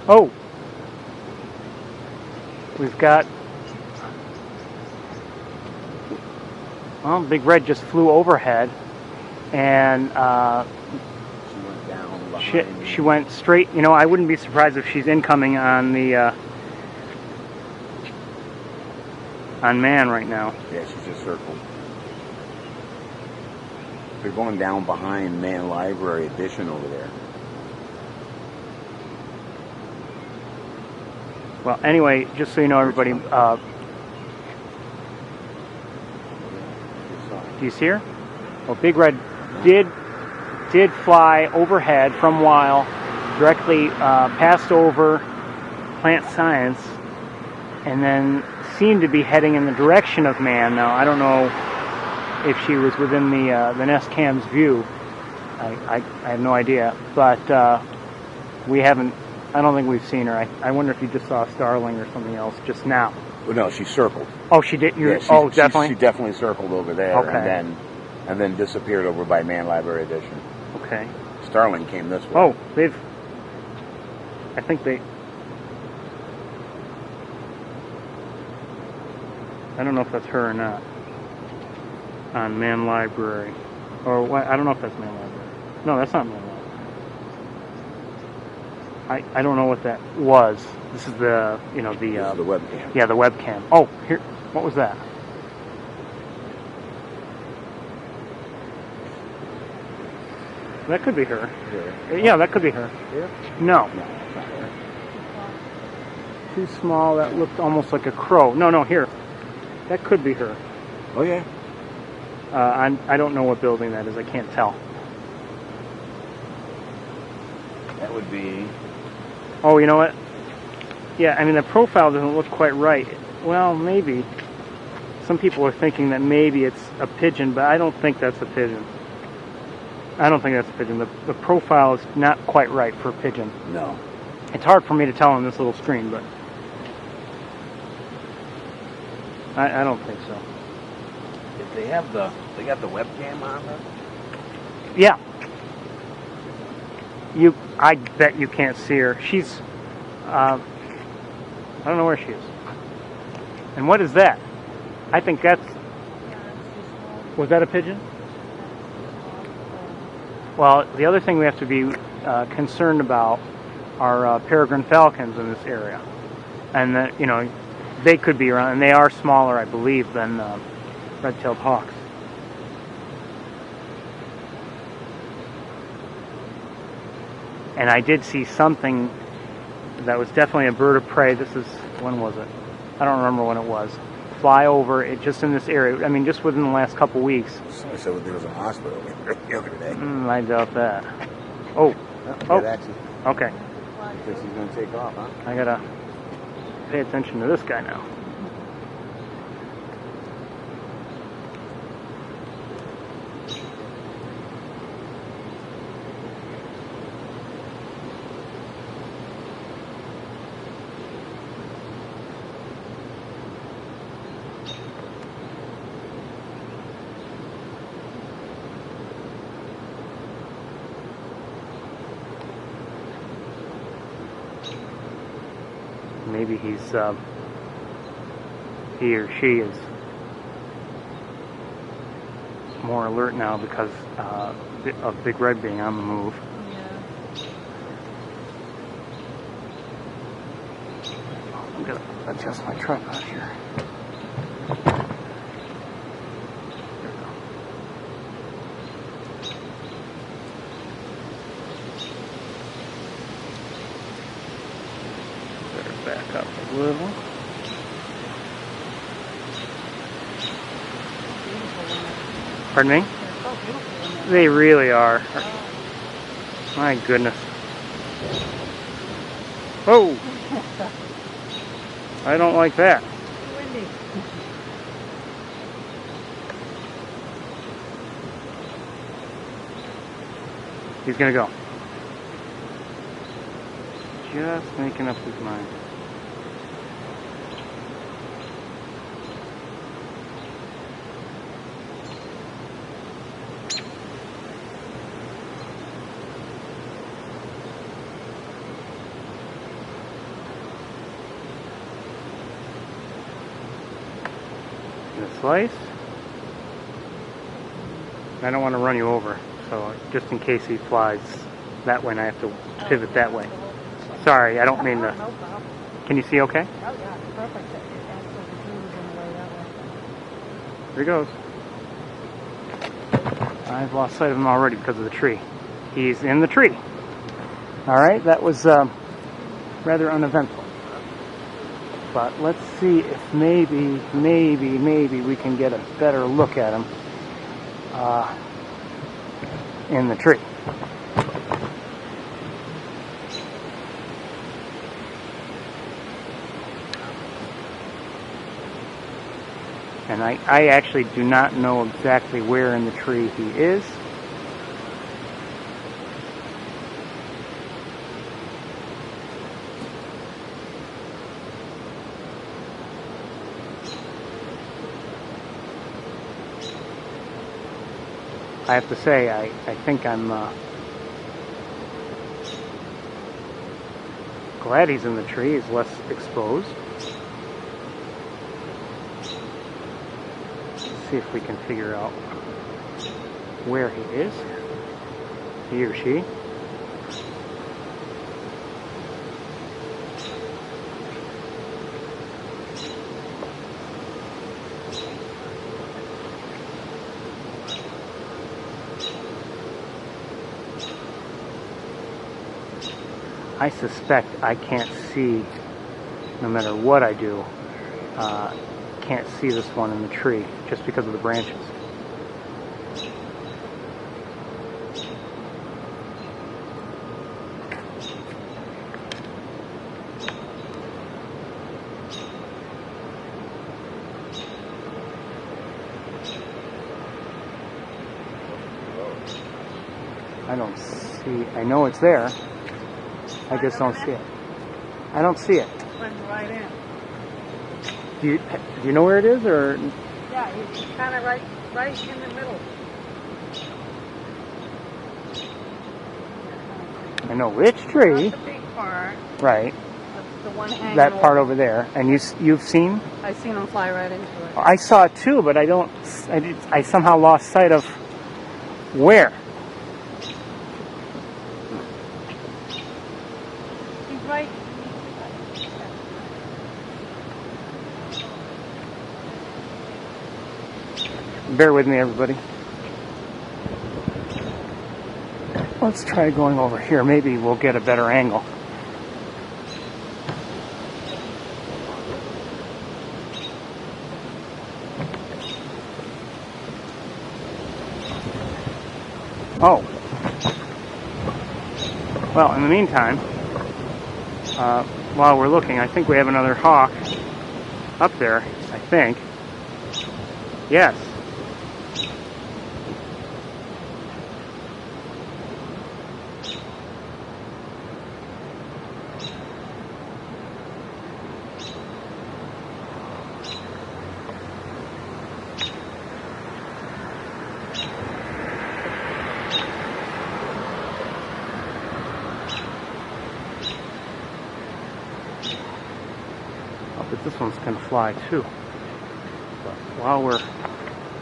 Speaker 1: Oh, we've got, well, Big Red just flew overhead, and
Speaker 4: She went down behind.
Speaker 1: she went straight. I wouldn't be surprised if she's incoming on the on man right now.
Speaker 4: Yeah, she's just circled. They're going down behind Man Library Edition over there.
Speaker 1: Well, anyway, just so you know, everybody, do you see her? Well, Big Red did fly overhead from Weil, directly passed over Plant Science, and then seemed to be heading in the direction of man. Now, I don't know if she was within the nest cam's view. I have no idea, but we haven't. I don't think we've seen her. I wonder if you just saw a starling or something else just now.
Speaker 4: Well, no, she circled.
Speaker 1: Oh, she did.
Speaker 4: Yeah,
Speaker 1: Definitely.
Speaker 4: She definitely circled over there,
Speaker 1: Okay.
Speaker 4: and then disappeared over by Man Library Edition.
Speaker 1: Okay.
Speaker 4: Starling came this way.
Speaker 1: Oh, I think they. I don't know if that's her or not. On Man Library, or what? I don't know if that's Man Library. No, that's not Man Library. I don't know what that was. This is the
Speaker 4: This is the webcam.
Speaker 1: Yeah, the webcam. Oh, here. What was that? That could be her.
Speaker 4: Here.
Speaker 1: Yeah, that could be her.
Speaker 4: Here?
Speaker 1: No.
Speaker 4: No, it's not her.
Speaker 1: Too small. That looked almost like a crow. No, here. That could be her.
Speaker 4: Oh, yeah.
Speaker 1: I don't know what building that is. I can't tell.
Speaker 4: That would be...
Speaker 1: Oh, you know what? Yeah, I mean, the profile doesn't look quite right. Well, maybe. Some people are thinking that maybe it's a pigeon, but I don't think that's a pigeon. I don't think that's a pigeon. The profile is not quite right for a pigeon.
Speaker 4: No.
Speaker 1: It's hard for me to tell on this little screen, but I don't think so.
Speaker 4: If they got the webcam on there?
Speaker 1: Yeah. I bet you can't see her. She's, I don't know where she is. And what is that? I think that's, was that a pigeon? Well, the other thing we have to be concerned about are peregrine falcons in this area. And, they could be around, and they are smaller, I believe, than red-tailed hawks. And I did see something that was definitely a bird of prey. When was it? I don't remember when it was. Fly over it just in this area. I mean, just within the last couple weeks.
Speaker 4: Somebody said there was a hospital the other day.
Speaker 1: I doubt that. Oh. Okay.
Speaker 4: Because he's going to take off, huh?
Speaker 1: I gotta pay attention to this guy now. Maybe he or she is more alert now because of Big Red being on the move. I'm gonna adjust my tripod here. Back up a little. Pardon me? They really are. My goodness. Whoa! I don't like that. He's gonna go. Just making up his mind. Slice. I don't want to run you over, so just in case he flies that way and I have to pivot that way. Sorry, I don't mean to. Can you see okay?
Speaker 3: Oh, yeah, perfect.
Speaker 1: Here he goes. I've lost sight of him already because of the tree. He's in the tree. Alright, that was rather uneventful. But let's see if maybe we can get a better look at him in the tree. And I actually do not know exactly where in the tree he is. I have to say, I think I'm glad he's in the tree. He's less exposed. Let's see if we can figure out where he is, he or she. I suspect I can't see, no matter what I do, can't see this one in the tree just because of the branches. I don't see. I know it's there. I just don't see it. I don't see it.
Speaker 3: Went right in.
Speaker 1: Do you know where it is, or?
Speaker 3: Yeah, it's kind of right in the middle.
Speaker 1: I know which tree.
Speaker 3: Not the big part.
Speaker 1: Right.
Speaker 3: The one hanging.
Speaker 1: That part over there. And you've seen?
Speaker 3: I've seen them fly right into it.
Speaker 1: I saw it too, but I somehow lost sight of where.
Speaker 3: He's right.
Speaker 1: Bear with me, everybody. Let's try going over here. Maybe we'll get a better angle. Oh. Well, in the meantime, while we're looking, I think we have another hawk up there, I think. Yes. But this one's going to fly too. But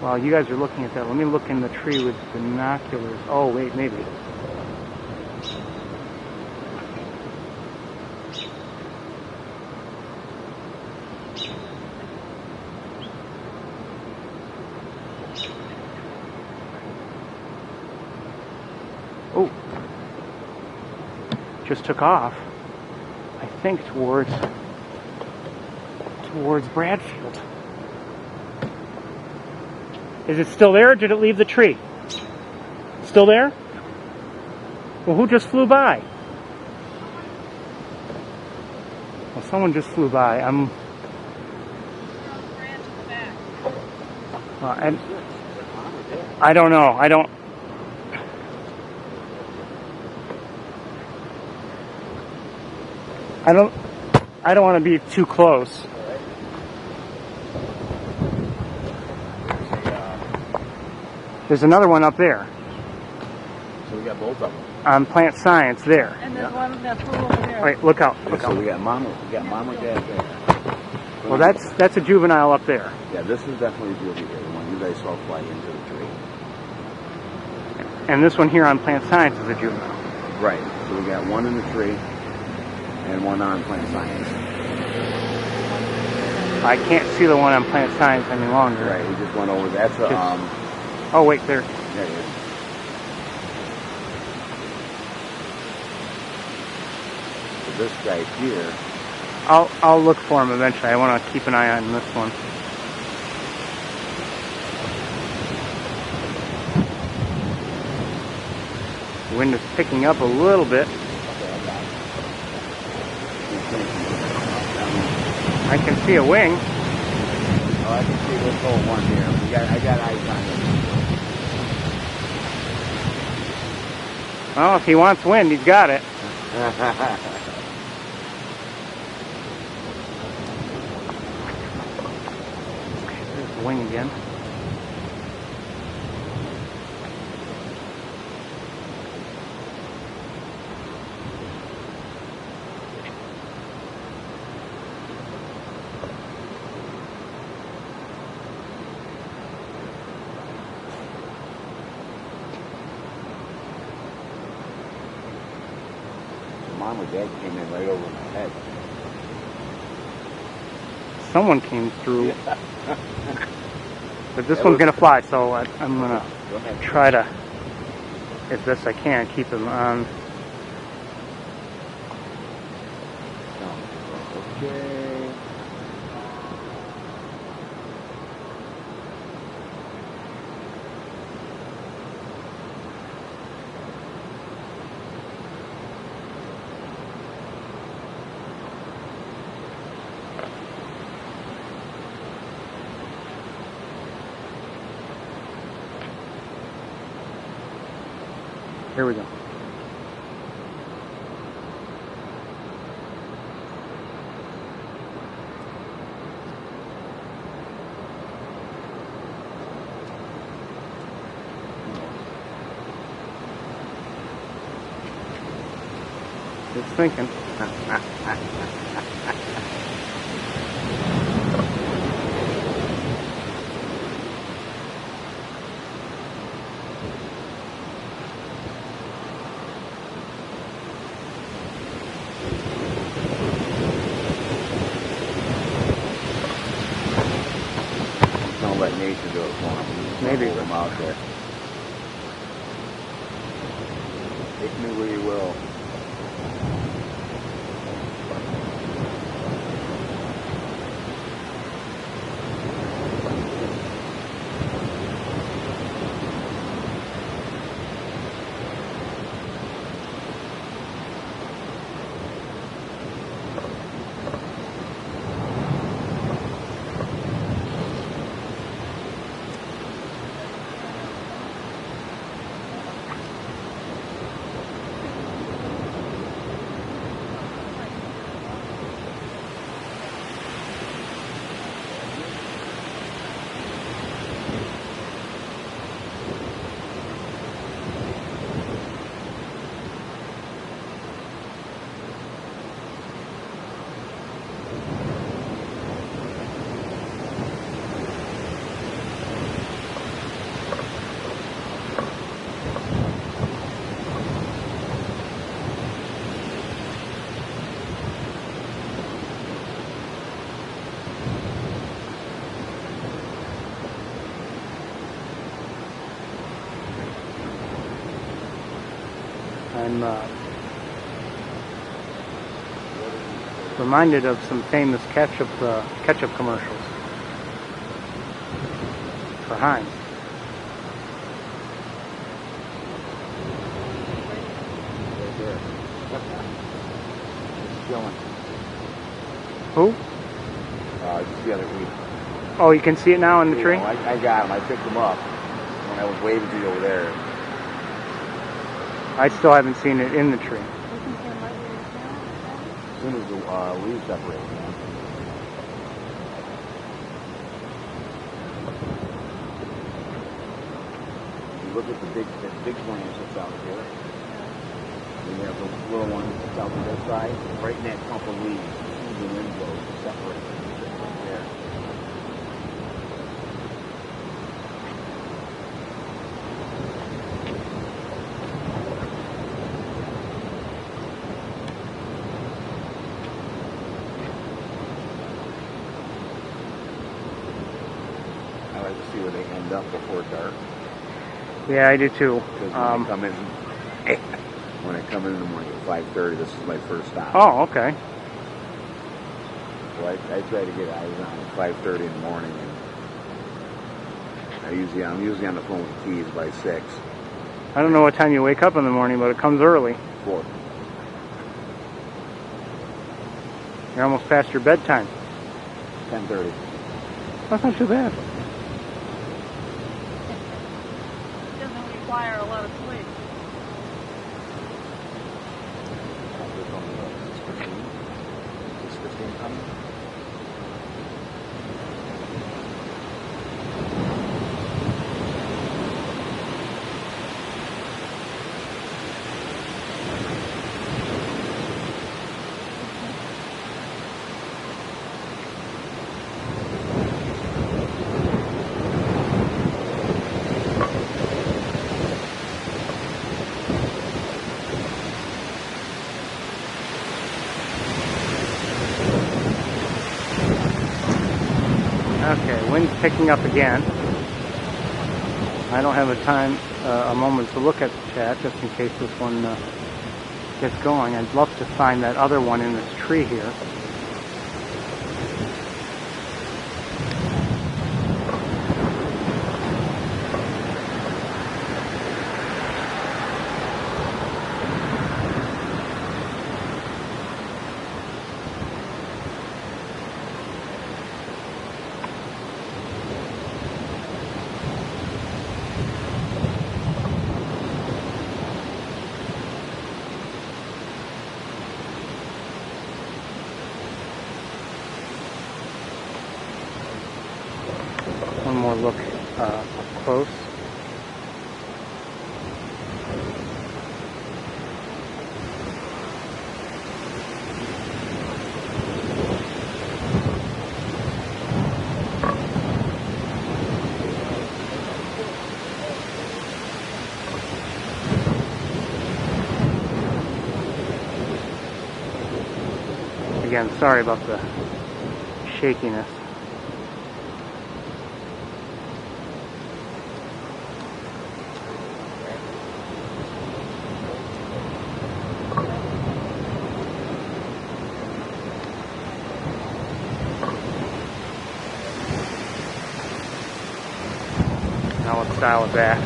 Speaker 1: while you guys are looking at that, let me look in the tree with binoculars. Oh wait, maybe. Oh, just took off. I think towards Bradfield. Is it still there, or did it leave the tree? Still there? Well, who just flew by? Well, someone just flew by. And I don't know. I don't want to be too close. There's another one up there.
Speaker 4: So we got both of them.
Speaker 1: On plant science there.
Speaker 3: And there's one that flew over there.
Speaker 1: Wait, look out.
Speaker 4: Yeah,
Speaker 1: Look
Speaker 4: so
Speaker 1: out.
Speaker 4: we got mom and dad there.
Speaker 1: Well, that's a juvenile up there.
Speaker 4: Yeah, this is definitely Julie here, the one you guys saw fly into the tree.
Speaker 1: And this one here on plant science is a juvenile.
Speaker 4: Right. So we got one in the tree and one on plant science.
Speaker 1: I can't see the one on plant science any longer.
Speaker 4: Right. We just went over. That's a
Speaker 1: Oh wait, there.
Speaker 4: There it is. So this guy here.
Speaker 1: I'll look for him eventually. I want to keep an eye on this one. The wind is picking up a little bit. I can see a wing.
Speaker 4: Oh, I can see this whole one here. I got eyes on it.
Speaker 1: Well, if he wants wind, he's got it. There's the wing again.
Speaker 4: Mom or dad came in right over my head.
Speaker 1: Someone came through. But this one's going to fly, so I'm going to try to, as best I can, keep him on.
Speaker 4: Okay.
Speaker 1: Here we go. It's thinking.
Speaker 4: Don't let nature do it for him.
Speaker 1: Maybe.
Speaker 4: Hold him out there. Take me where you will.
Speaker 1: I'm reminded of some famous ketchup commercials for Heinz.
Speaker 4: Right there. Chilling.
Speaker 1: Who?
Speaker 4: Just the other week.
Speaker 1: Oh, you can see it now in the tree?
Speaker 4: I got him. I picked him up when I was waving to you over there.
Speaker 1: I still haven't seen it in the tree.
Speaker 4: As soon as the leaves separate, man. You look at the big branch that's out here. And you have the little one that's out to this side. Right in that clump of leaves. As soon as the wind blows, it separates. Right there. I like to see where they end up before dark.
Speaker 1: Yeah, I do too.
Speaker 4: Because when I come in the morning at 5:30, this is my first stop.
Speaker 1: Oh, okay.
Speaker 4: So I try to get eyes on at 5:30 in the morning, and I'm usually on the phone with the keys by 6.
Speaker 1: I don't know what time you wake up in the morning, but it comes early.
Speaker 4: 4.
Speaker 1: You're almost past your bedtime.
Speaker 4: 10:30.
Speaker 1: That's not too bad.
Speaker 3: Doesn't require a lot of sleep.
Speaker 4: Is Christine coming?
Speaker 1: Okay, wind's picking up again. I don't have a moment to look at the chat just in case this one gets going. I'd love to find that other one in this tree here. more look up close. Again, sorry about the shakiness. Now let's dial it back.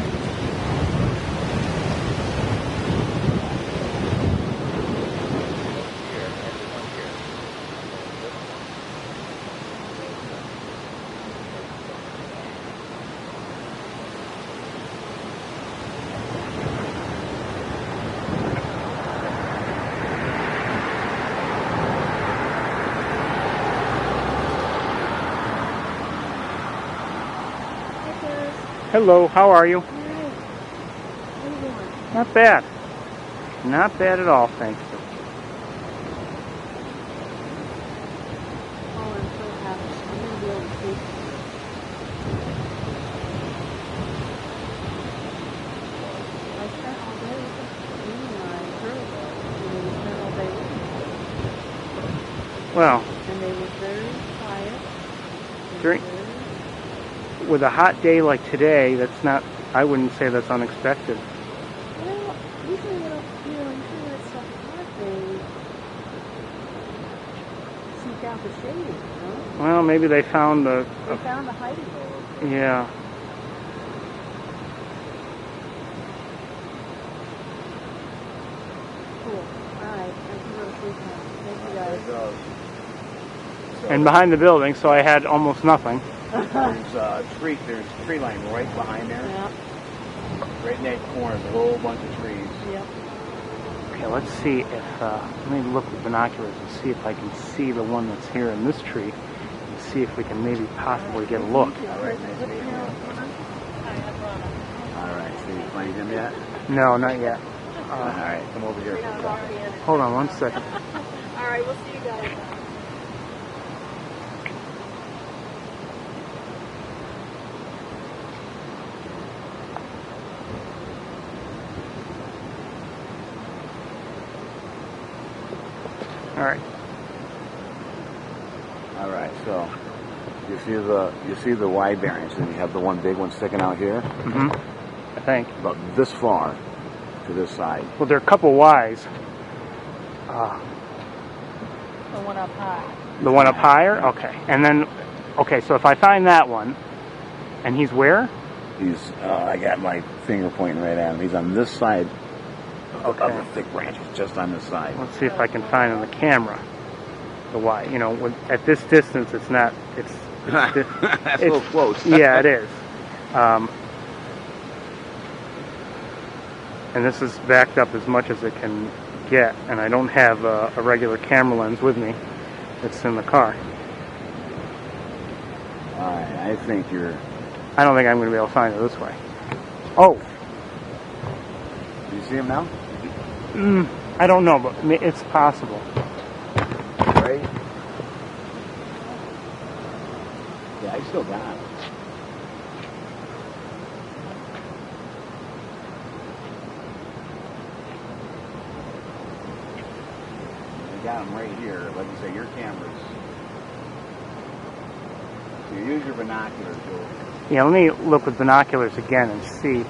Speaker 1: Hello, how are you?
Speaker 3: How you doing?
Speaker 1: Not bad. Not bad at all, thank you.
Speaker 3: Oh, I'm so happy. I'm going to be able to sleep. I spent all day with me and my girls. And they spent all day with me.
Speaker 1: Well,
Speaker 3: And they were very quiet.
Speaker 1: Drink. With a hot day like today, that's not, I wouldn't say that's unexpected.
Speaker 3: Well, usually they don't, usually when it's so hot, they seek out the shade,
Speaker 1: Well, maybe they found the,
Speaker 3: They found the hiding hole.
Speaker 1: yeah.
Speaker 3: Cool. Alright, I can go to sleep now. Thank you guys.
Speaker 1: And behind the building, so I had almost nothing.
Speaker 4: There's a tree line right behind there.
Speaker 3: Yeah.
Speaker 4: Right in that corner, there's a whole bunch of trees.
Speaker 3: Yep.
Speaker 1: Okay, let's see if, let me look with binoculars and see if I can see the one that's here in this tree, and see if we can maybe possibly get a look.
Speaker 4: All right, nice to meet you. All right, so you find him yet?
Speaker 1: No, not yet.
Speaker 4: All right, come over here.
Speaker 1: Hold on one second.
Speaker 3: Alright, we'll see you guys.
Speaker 1: All right.
Speaker 4: All right, so you see the wide variance, and you have the one big one sticking out here,
Speaker 1: I think.
Speaker 4: about this far to this side.
Speaker 1: Well, there are a couple Ys.
Speaker 3: The one up high.
Speaker 1: The one up higher? Okay. And then, okay, so if I find that one, and he's where?
Speaker 4: He's I got my finger pointing right at him. He's on this side of the thick branches, just on this side.
Speaker 1: Let's see if I can find on the camera the Y. You know, at this distance, it's not, it's
Speaker 4: That's a little close.
Speaker 1: Yeah, it is. And this is backed up as much as it can get, and I don't have a regular camera lens with me. It's in the car.
Speaker 4: I think you're...
Speaker 1: I don't think I'm going to be able to find it this way. Oh!
Speaker 4: Do you see him now?
Speaker 1: I don't know, but it's possible.
Speaker 4: Right? Yeah, I still got it. I got him right here. Like you say, your camera's... So you use your binoculars.
Speaker 1: Yeah, let me look with binoculars again and see.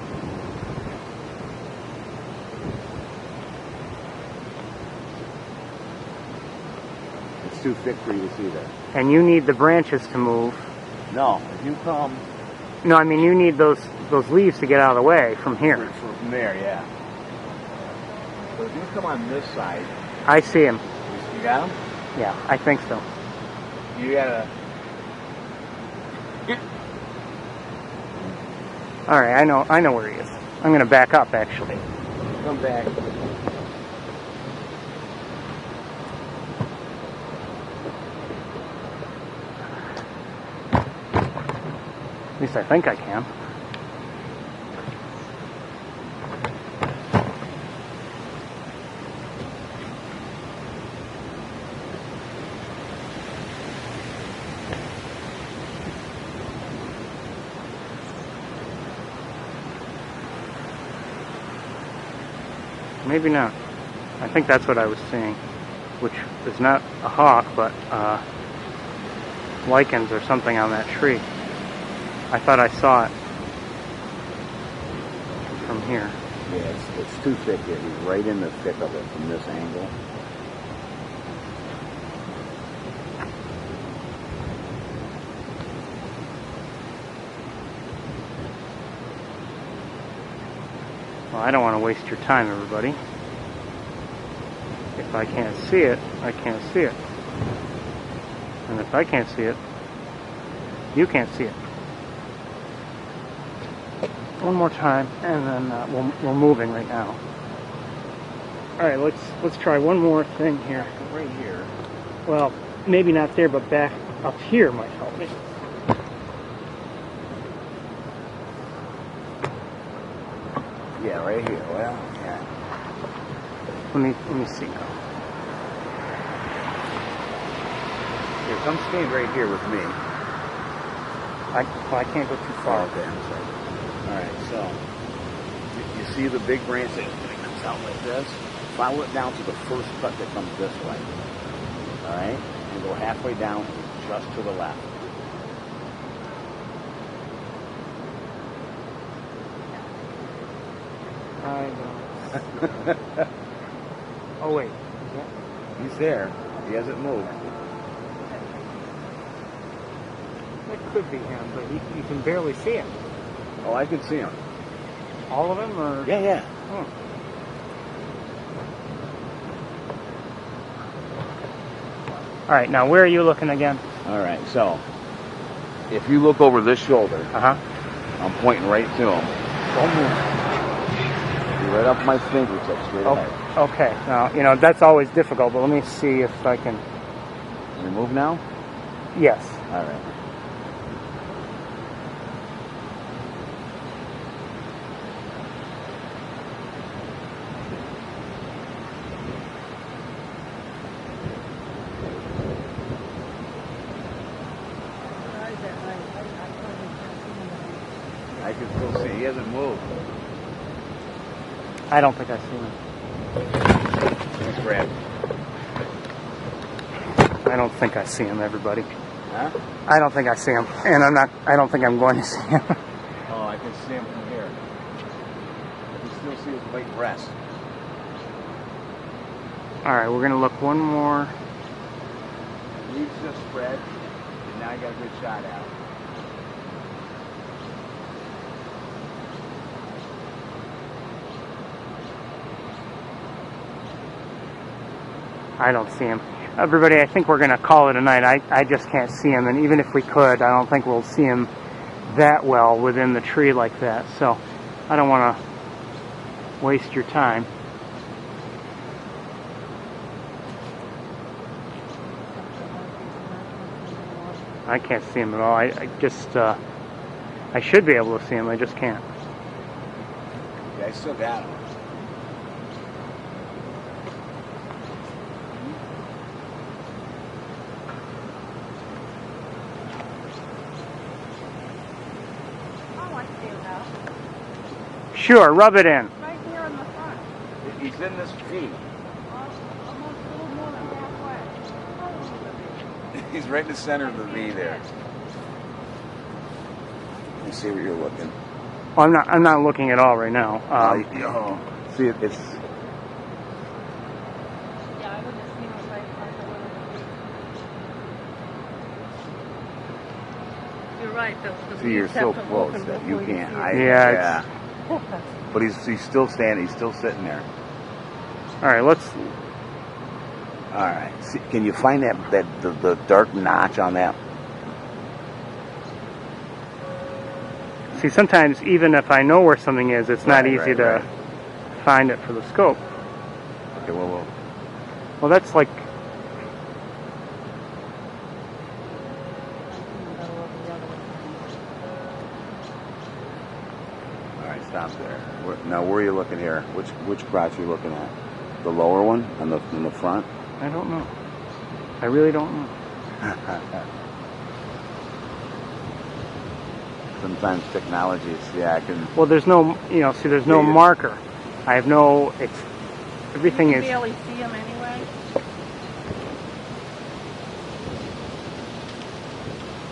Speaker 4: It's too thick for you to see that.
Speaker 1: And you need the branches to move.
Speaker 4: No, if you come...
Speaker 1: No, I mean you need those leaves to get out of the way from here.
Speaker 4: From there, yeah. So if you come on this side...
Speaker 1: I see him.
Speaker 4: You got him?
Speaker 1: Yeah, I think so.
Speaker 4: You gotta...
Speaker 1: All right, I know where he is. I'm going to back up, actually.
Speaker 4: Come back.
Speaker 1: least I think I can. Maybe not. I think that's what I was seeing, which is not a hawk, but lichens or something on that tree. I thought I saw it from here.
Speaker 4: Yeah, it's too thick here. He's right in the thick of it from this angle.
Speaker 1: Well, I don't want to waste your time, everybody. If I can't see it, I can't see it. And if I can't see it, you can't see it. One more time, and then we're moving right now. All right, let's try one more thing here.
Speaker 4: Right here.
Speaker 1: Well, maybe not there, but back up here might help me.
Speaker 4: Yeah, right here. Well, yeah.
Speaker 1: Let me see now.
Speaker 4: Here, come stand right here with me.
Speaker 1: I can't go too far.
Speaker 4: Okay, I'm sorry. All right, so you see the big branch that comes out like this? Follow it down to the first cut that comes this way. All right, and go halfway down, just to the left.
Speaker 1: I know. Oh wait.
Speaker 4: He's there. He hasn't moved.
Speaker 1: It could be him, but you can barely see him.
Speaker 4: Oh, I can see him.
Speaker 1: All of them, or?
Speaker 4: Yeah, yeah.
Speaker 1: Oh. All right, now where are you looking again?
Speaker 4: All right, so if you look over this shoulder, I'm pointing right to him.
Speaker 1: Don't move.
Speaker 4: Right up my fingertips, straight ahead.
Speaker 1: Okay, now, that's always difficult, but let me see if I can...
Speaker 4: Can you move now?
Speaker 1: Yes.
Speaker 4: All right. I can still see. He hasn't moved.
Speaker 1: I don't think I see him.
Speaker 4: Let's grab.
Speaker 1: I don't think I see him, everybody.
Speaker 4: Huh?
Speaker 1: I don't think I see him, and I don't think I'm going to see him.
Speaker 4: Oh, I can see him from here. I can still see his white breast.
Speaker 1: All right, we're gonna look one more.
Speaker 4: Leaves just spread, and now I got a good shot out.
Speaker 1: I don't see him. Everybody, I think we're going to call it a night. I just can't see him, and even if we could, I don't think we'll see him that well within the tree like that. So I don't want to waste your time. I can't see him at all. I just, I should be able to see him. I just can't.
Speaker 4: Yeah, I still got him.
Speaker 1: Sure, rub it in.
Speaker 3: Right here on the front.
Speaker 4: He's in this tree.
Speaker 3: Almost a little more than halfway.
Speaker 4: He's right in the center of the V there. Let me see where you're looking.
Speaker 1: Well, I'm not looking at all right now.
Speaker 4: See, it's.
Speaker 3: Yeah, I would have seen it right a little bit. You're right. The
Speaker 4: See, you're
Speaker 3: leaves
Speaker 4: so
Speaker 3: have to
Speaker 4: close
Speaker 3: open
Speaker 4: that you
Speaker 3: before
Speaker 4: can't
Speaker 3: see
Speaker 4: hide.
Speaker 3: it.
Speaker 1: Yeah,
Speaker 4: But he's still standing. He's still sitting there.
Speaker 1: All right, let's.
Speaker 4: All right. See, can you find the dark notch on that?
Speaker 1: See, sometimes even if I know where something is, it's not easy
Speaker 4: Right,
Speaker 1: to
Speaker 4: right.
Speaker 1: find it for the scope.
Speaker 4: Okay.
Speaker 1: Well, that's like.
Speaker 4: Now, where are you looking here? Which crotch are you looking at? The lower one in the front?
Speaker 1: I don't know. I really don't know.
Speaker 4: Sometimes technology is, I can...
Speaker 1: Well, there's no, see, there's no marker. I have no, everything
Speaker 3: You
Speaker 1: is...
Speaker 3: can barely see them anyway.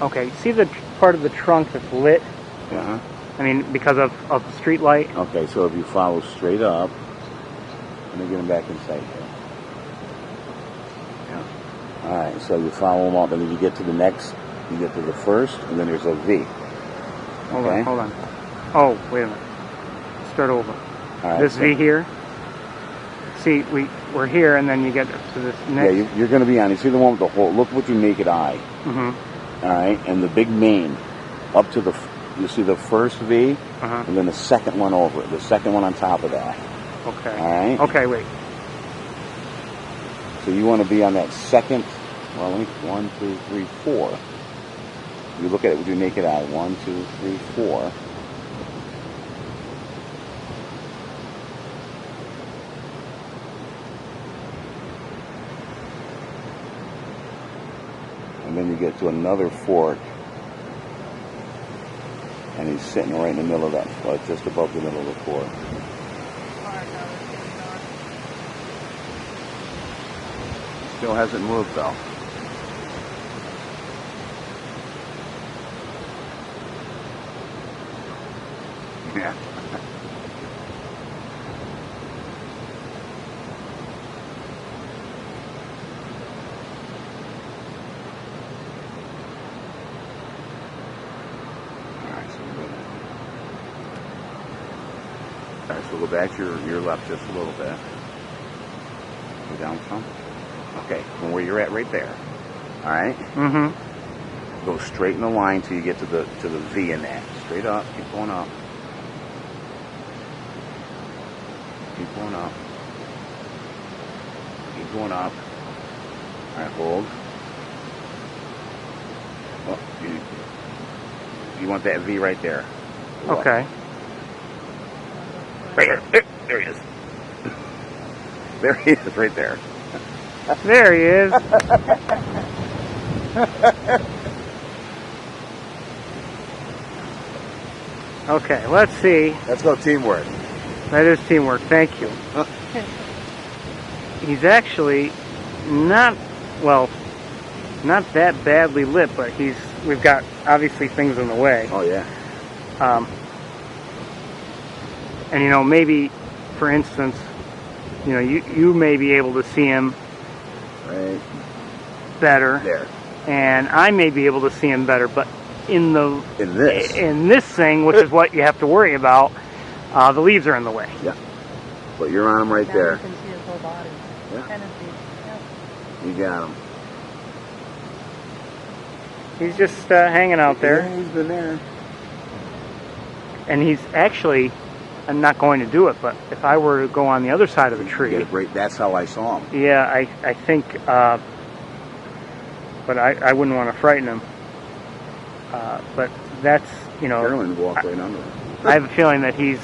Speaker 1: Okay, see the part of the trunk that's lit?
Speaker 4: Yeah.
Speaker 1: I mean, because of the street light?
Speaker 4: Okay, so if you follow straight up, let me get him back inside here. Yeah. All right, so you follow them up, and then you get to the next, you get to the first, and then there's a V.
Speaker 1: Hold on. Oh, wait a minute. Start over.
Speaker 4: All right,
Speaker 1: This V here. See, we're here, and then you get to this next.
Speaker 4: Yeah, you're going to be on. You see the one with the hole? Look with your naked eye.
Speaker 1: Mm-hmm.
Speaker 4: All right, and the big main up to the. You see the first V, and then the second one over it. The second one on top of that.
Speaker 1: Okay.
Speaker 4: All right.
Speaker 1: Okay, wait.
Speaker 4: So you want to be on that second. Well, let me. 1, 2, 3, 4. You look at it with your naked eye. 1, 2, 3, 4. And then you get to another fork, and he's sitting right in the middle of that, just above the middle of the fork. Still hasn't moved though. Yeah. Alright, so go back to your left just a little bit. Go down some. Okay, from where you're at right there. Alright?
Speaker 1: Mm-hmm.
Speaker 4: Go straight in the line till you get to the V in that. Straight up, keep going up. Keep going up. Keep going up. Alright, hold. Oh, you want that V right there.
Speaker 1: Okay.
Speaker 4: Right here. There he is. There he is, right there.
Speaker 1: There he is. Okay, let's see.
Speaker 4: Let's go teamwork.
Speaker 1: That is teamwork. Thank you. He's actually not that badly lit, but we've got obviously things in the way.
Speaker 4: Oh yeah.
Speaker 1: And maybe, for instance, you may be able to see him
Speaker 4: Right
Speaker 1: better,
Speaker 4: there.
Speaker 1: and I may be able to see him better, but in this thing, which is what you have to worry about, the leaves are in the way.
Speaker 4: Yeah. But you're on him right
Speaker 3: Now
Speaker 4: there.
Speaker 3: you can see his whole body.
Speaker 4: Yeah.
Speaker 3: Kind of see.
Speaker 4: You got him.
Speaker 1: He's just hanging out there.
Speaker 4: Yeah, he's been there.
Speaker 1: And he's actually, I'm not going to do it, but if I were to go on the other side of the tree,
Speaker 4: That's how I saw him.
Speaker 1: yeah, I think, but I wouldn't want to frighten him. But that's,
Speaker 4: Carolyn walked right under him.
Speaker 1: I have a feeling that he's,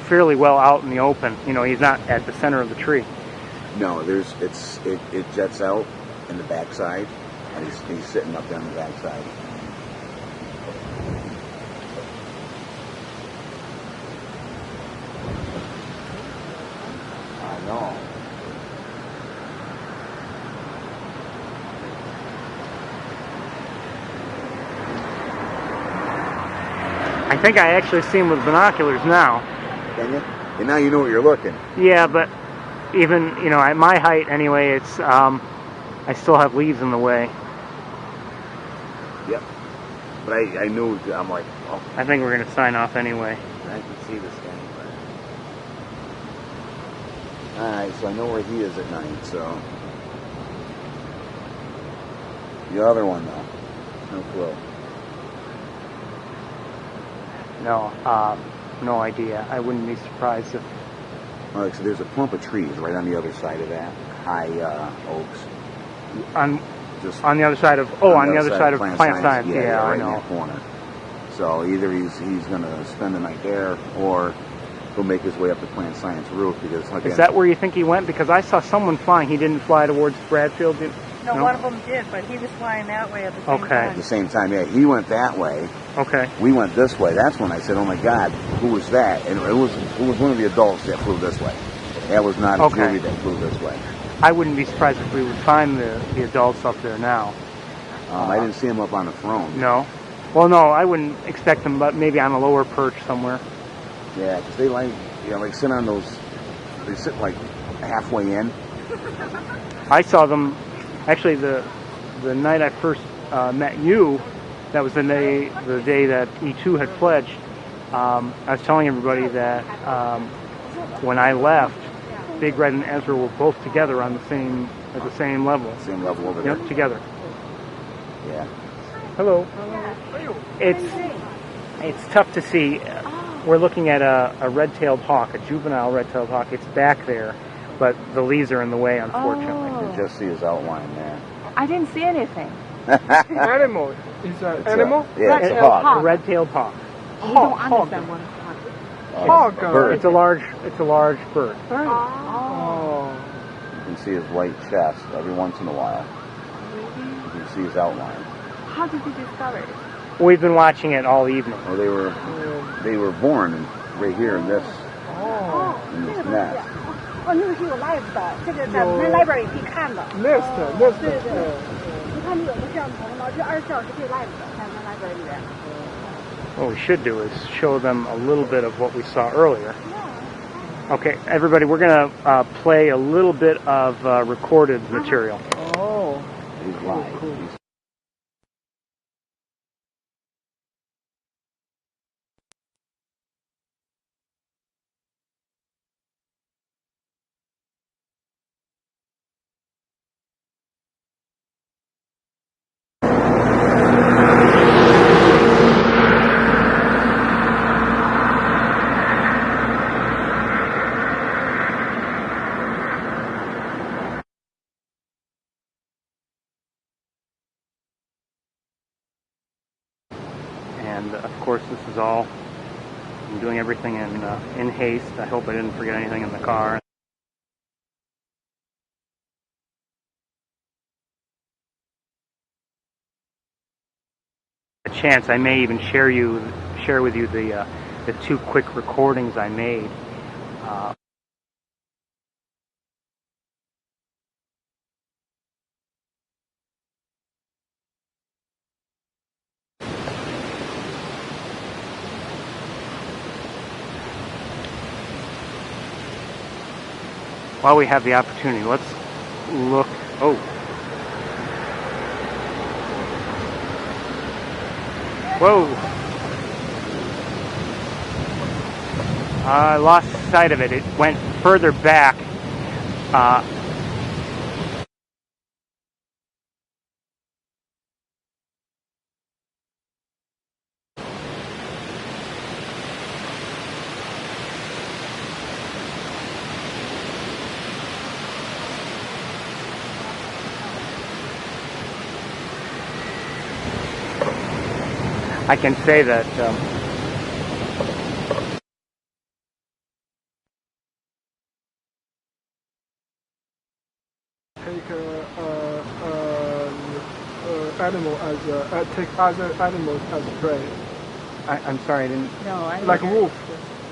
Speaker 1: fairly well out in the open. He's not at the center of the tree.
Speaker 4: No, it jets out in the backside, and he's sitting up there on the backside. I know.
Speaker 1: I think I actually see him with binoculars now.
Speaker 4: Can you? And now you know what you're looking.
Speaker 1: Yeah, but even, at my height anyway, it's, I still have leaves in the way.
Speaker 4: Yep. But I knew, I'm like, oh,
Speaker 1: I think we're going to sign off anyway.
Speaker 4: I can see this thing. But... Alright, so I know where he is at night, so. The other one, though. No clue.
Speaker 1: No idea. I wouldn't be surprised if...
Speaker 4: Alright, so there's a clump of trees right on the other side of that. High oaks.
Speaker 1: On
Speaker 4: Just
Speaker 1: the other side of... Oh, on the other side of
Speaker 4: Plant
Speaker 1: Plant Science.
Speaker 4: Yeah,
Speaker 1: I
Speaker 4: right
Speaker 1: know.
Speaker 4: in that corner. So either he's going to spend the night there, or he'll make his way up to Plant Science roof because again,
Speaker 1: Is that where you think he went? Because I saw someone flying. He didn't fly towards Bradfield.
Speaker 3: No, one of them did, but he was flying that way at the same
Speaker 1: Okay.
Speaker 4: at
Speaker 3: time.
Speaker 4: the same time, yeah, he went that way.
Speaker 1: Okay.
Speaker 4: We went this way. That's when I said, "Oh my God, who was that?" And it was one of the adults that flew this way. That was not a
Speaker 1: Okay.
Speaker 4: jury that flew this way.
Speaker 1: I wouldn't be surprised if we would find the adults up there now.
Speaker 4: I didn't see him up on the throne.
Speaker 1: No. Well, no, I wouldn't expect them, but maybe on a lower perch somewhere.
Speaker 4: Yeah, because they like sit on those. They sit like halfway in.
Speaker 1: I saw them actually the night I first met you. That was the day that E2 had pledged. I was telling everybody that when I left, Big Red and Ezra were both together on at the same level.
Speaker 4: Same level over there.
Speaker 1: Yep, together.
Speaker 4: Yeah.
Speaker 1: Hello. It's tough to see. We're looking at a red-tailed hawk, a juvenile red-tailed hawk. It's back there, but the leaves are in the way, unfortunately.
Speaker 4: You can just see his outline there.
Speaker 3: I didn't see anything.
Speaker 2: Animal. Is an animal?
Speaker 4: Yeah, it's a
Speaker 3: Red-tailed
Speaker 4: hawk.
Speaker 1: A red-tailed hawk.
Speaker 3: You don't understand what it's
Speaker 2: Hawk.
Speaker 4: Bird.
Speaker 1: It's a large bird.
Speaker 2: Oh.
Speaker 4: You can see his white chest every once in a while. You can see his outline.
Speaker 3: How did you discover it?
Speaker 1: We've been watching it all evening.
Speaker 4: Well, they were born right here in this nest.
Speaker 3: 哦，那个是有 live 的，这个在我们 library 可以看的。
Speaker 2: Nest.
Speaker 3: 对对对，你看你有个摄像头吗？这24小时可以 live 的，在我们 library 里面。
Speaker 1: What we should do is show them a little bit of what we saw earlier. Okay, everybody, we're going to play a little bit of recorded material.
Speaker 2: Oh.
Speaker 4: He's live.
Speaker 1: And of course, this is all, I'm doing everything in haste. I hope I didn't forget anything in the car. A chance, I may even share with you the two quick recordings I made. While we have the opportunity, let's look. Oh. Whoa. I lost sight of it. It went further back. I can say that
Speaker 2: Take animal as take other animals as prey.
Speaker 1: I'm sorry, I didn't.
Speaker 3: No, I
Speaker 2: Like wolf.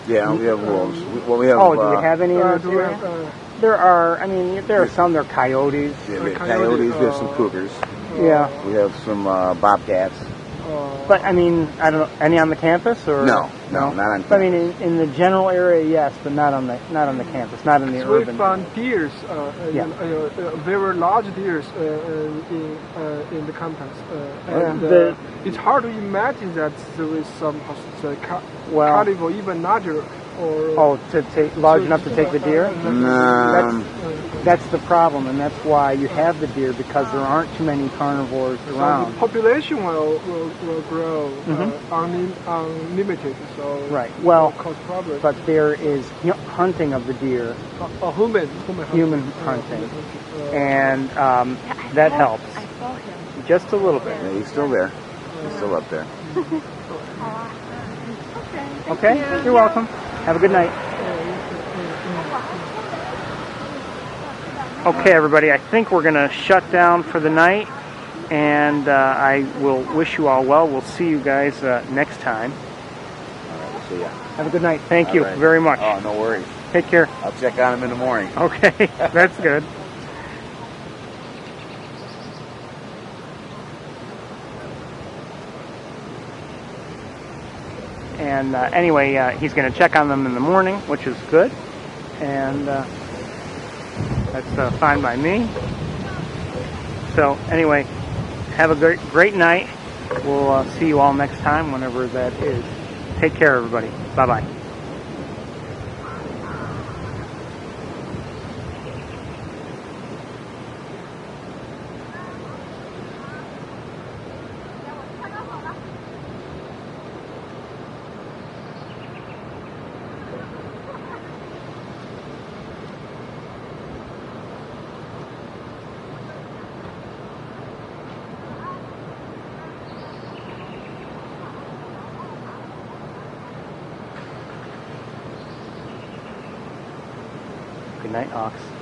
Speaker 4: Yeah, we have wolves. We have.
Speaker 1: Oh, do we have any in this
Speaker 2: Do we
Speaker 1: area?
Speaker 2: have,
Speaker 1: There are. I mean, there are some. There are coyotes.
Speaker 4: Yeah, we have coyotes. We have some cougars.
Speaker 1: Yeah,
Speaker 4: We have some bobcats.
Speaker 1: but I mean, I don't know. Any on the campus or
Speaker 4: No, not on
Speaker 1: I mean, in the general area, yes, but not on the campus, not in the
Speaker 2: So we
Speaker 1: urban.
Speaker 2: found deers,
Speaker 1: Yeah.
Speaker 2: very large deers in the campus. And it's hard to imagine that there is some
Speaker 1: Well-
Speaker 2: carnivore even larger. Or,
Speaker 1: Oh, to take large enough to take the deer. That's the problem, and that's why you have the deer, because there aren't too many carnivores
Speaker 2: So
Speaker 1: around.
Speaker 2: the population will grow
Speaker 1: Mhm.
Speaker 2: unlimited. So
Speaker 1: Right. Well,
Speaker 2: it will cause problems.
Speaker 1: but there is hunting of the deer, human hunting, and that helps
Speaker 3: I saw him.
Speaker 1: just a little bit.
Speaker 4: Yeah, he's still there. He's still up there.
Speaker 1: Okay, you're welcome. Have a good night. Okay, everybody, I think we're going to shut down for the night, and I will wish you all well. We'll see you guys next time.
Speaker 4: All right, we'll see ya.
Speaker 1: Have a good night. Thank you
Speaker 4: All right.
Speaker 1: very much.
Speaker 4: Oh, no worries.
Speaker 1: Take care.
Speaker 4: I'll check on him in the morning.
Speaker 1: Okay, that's good. And anyway, he's going to check on them in the morning, which is good. And that's fine by me. So anyway, have a great night. We'll see you all next time, whenever that is. Take care, everybody. Bye-bye. Good night, Hawks.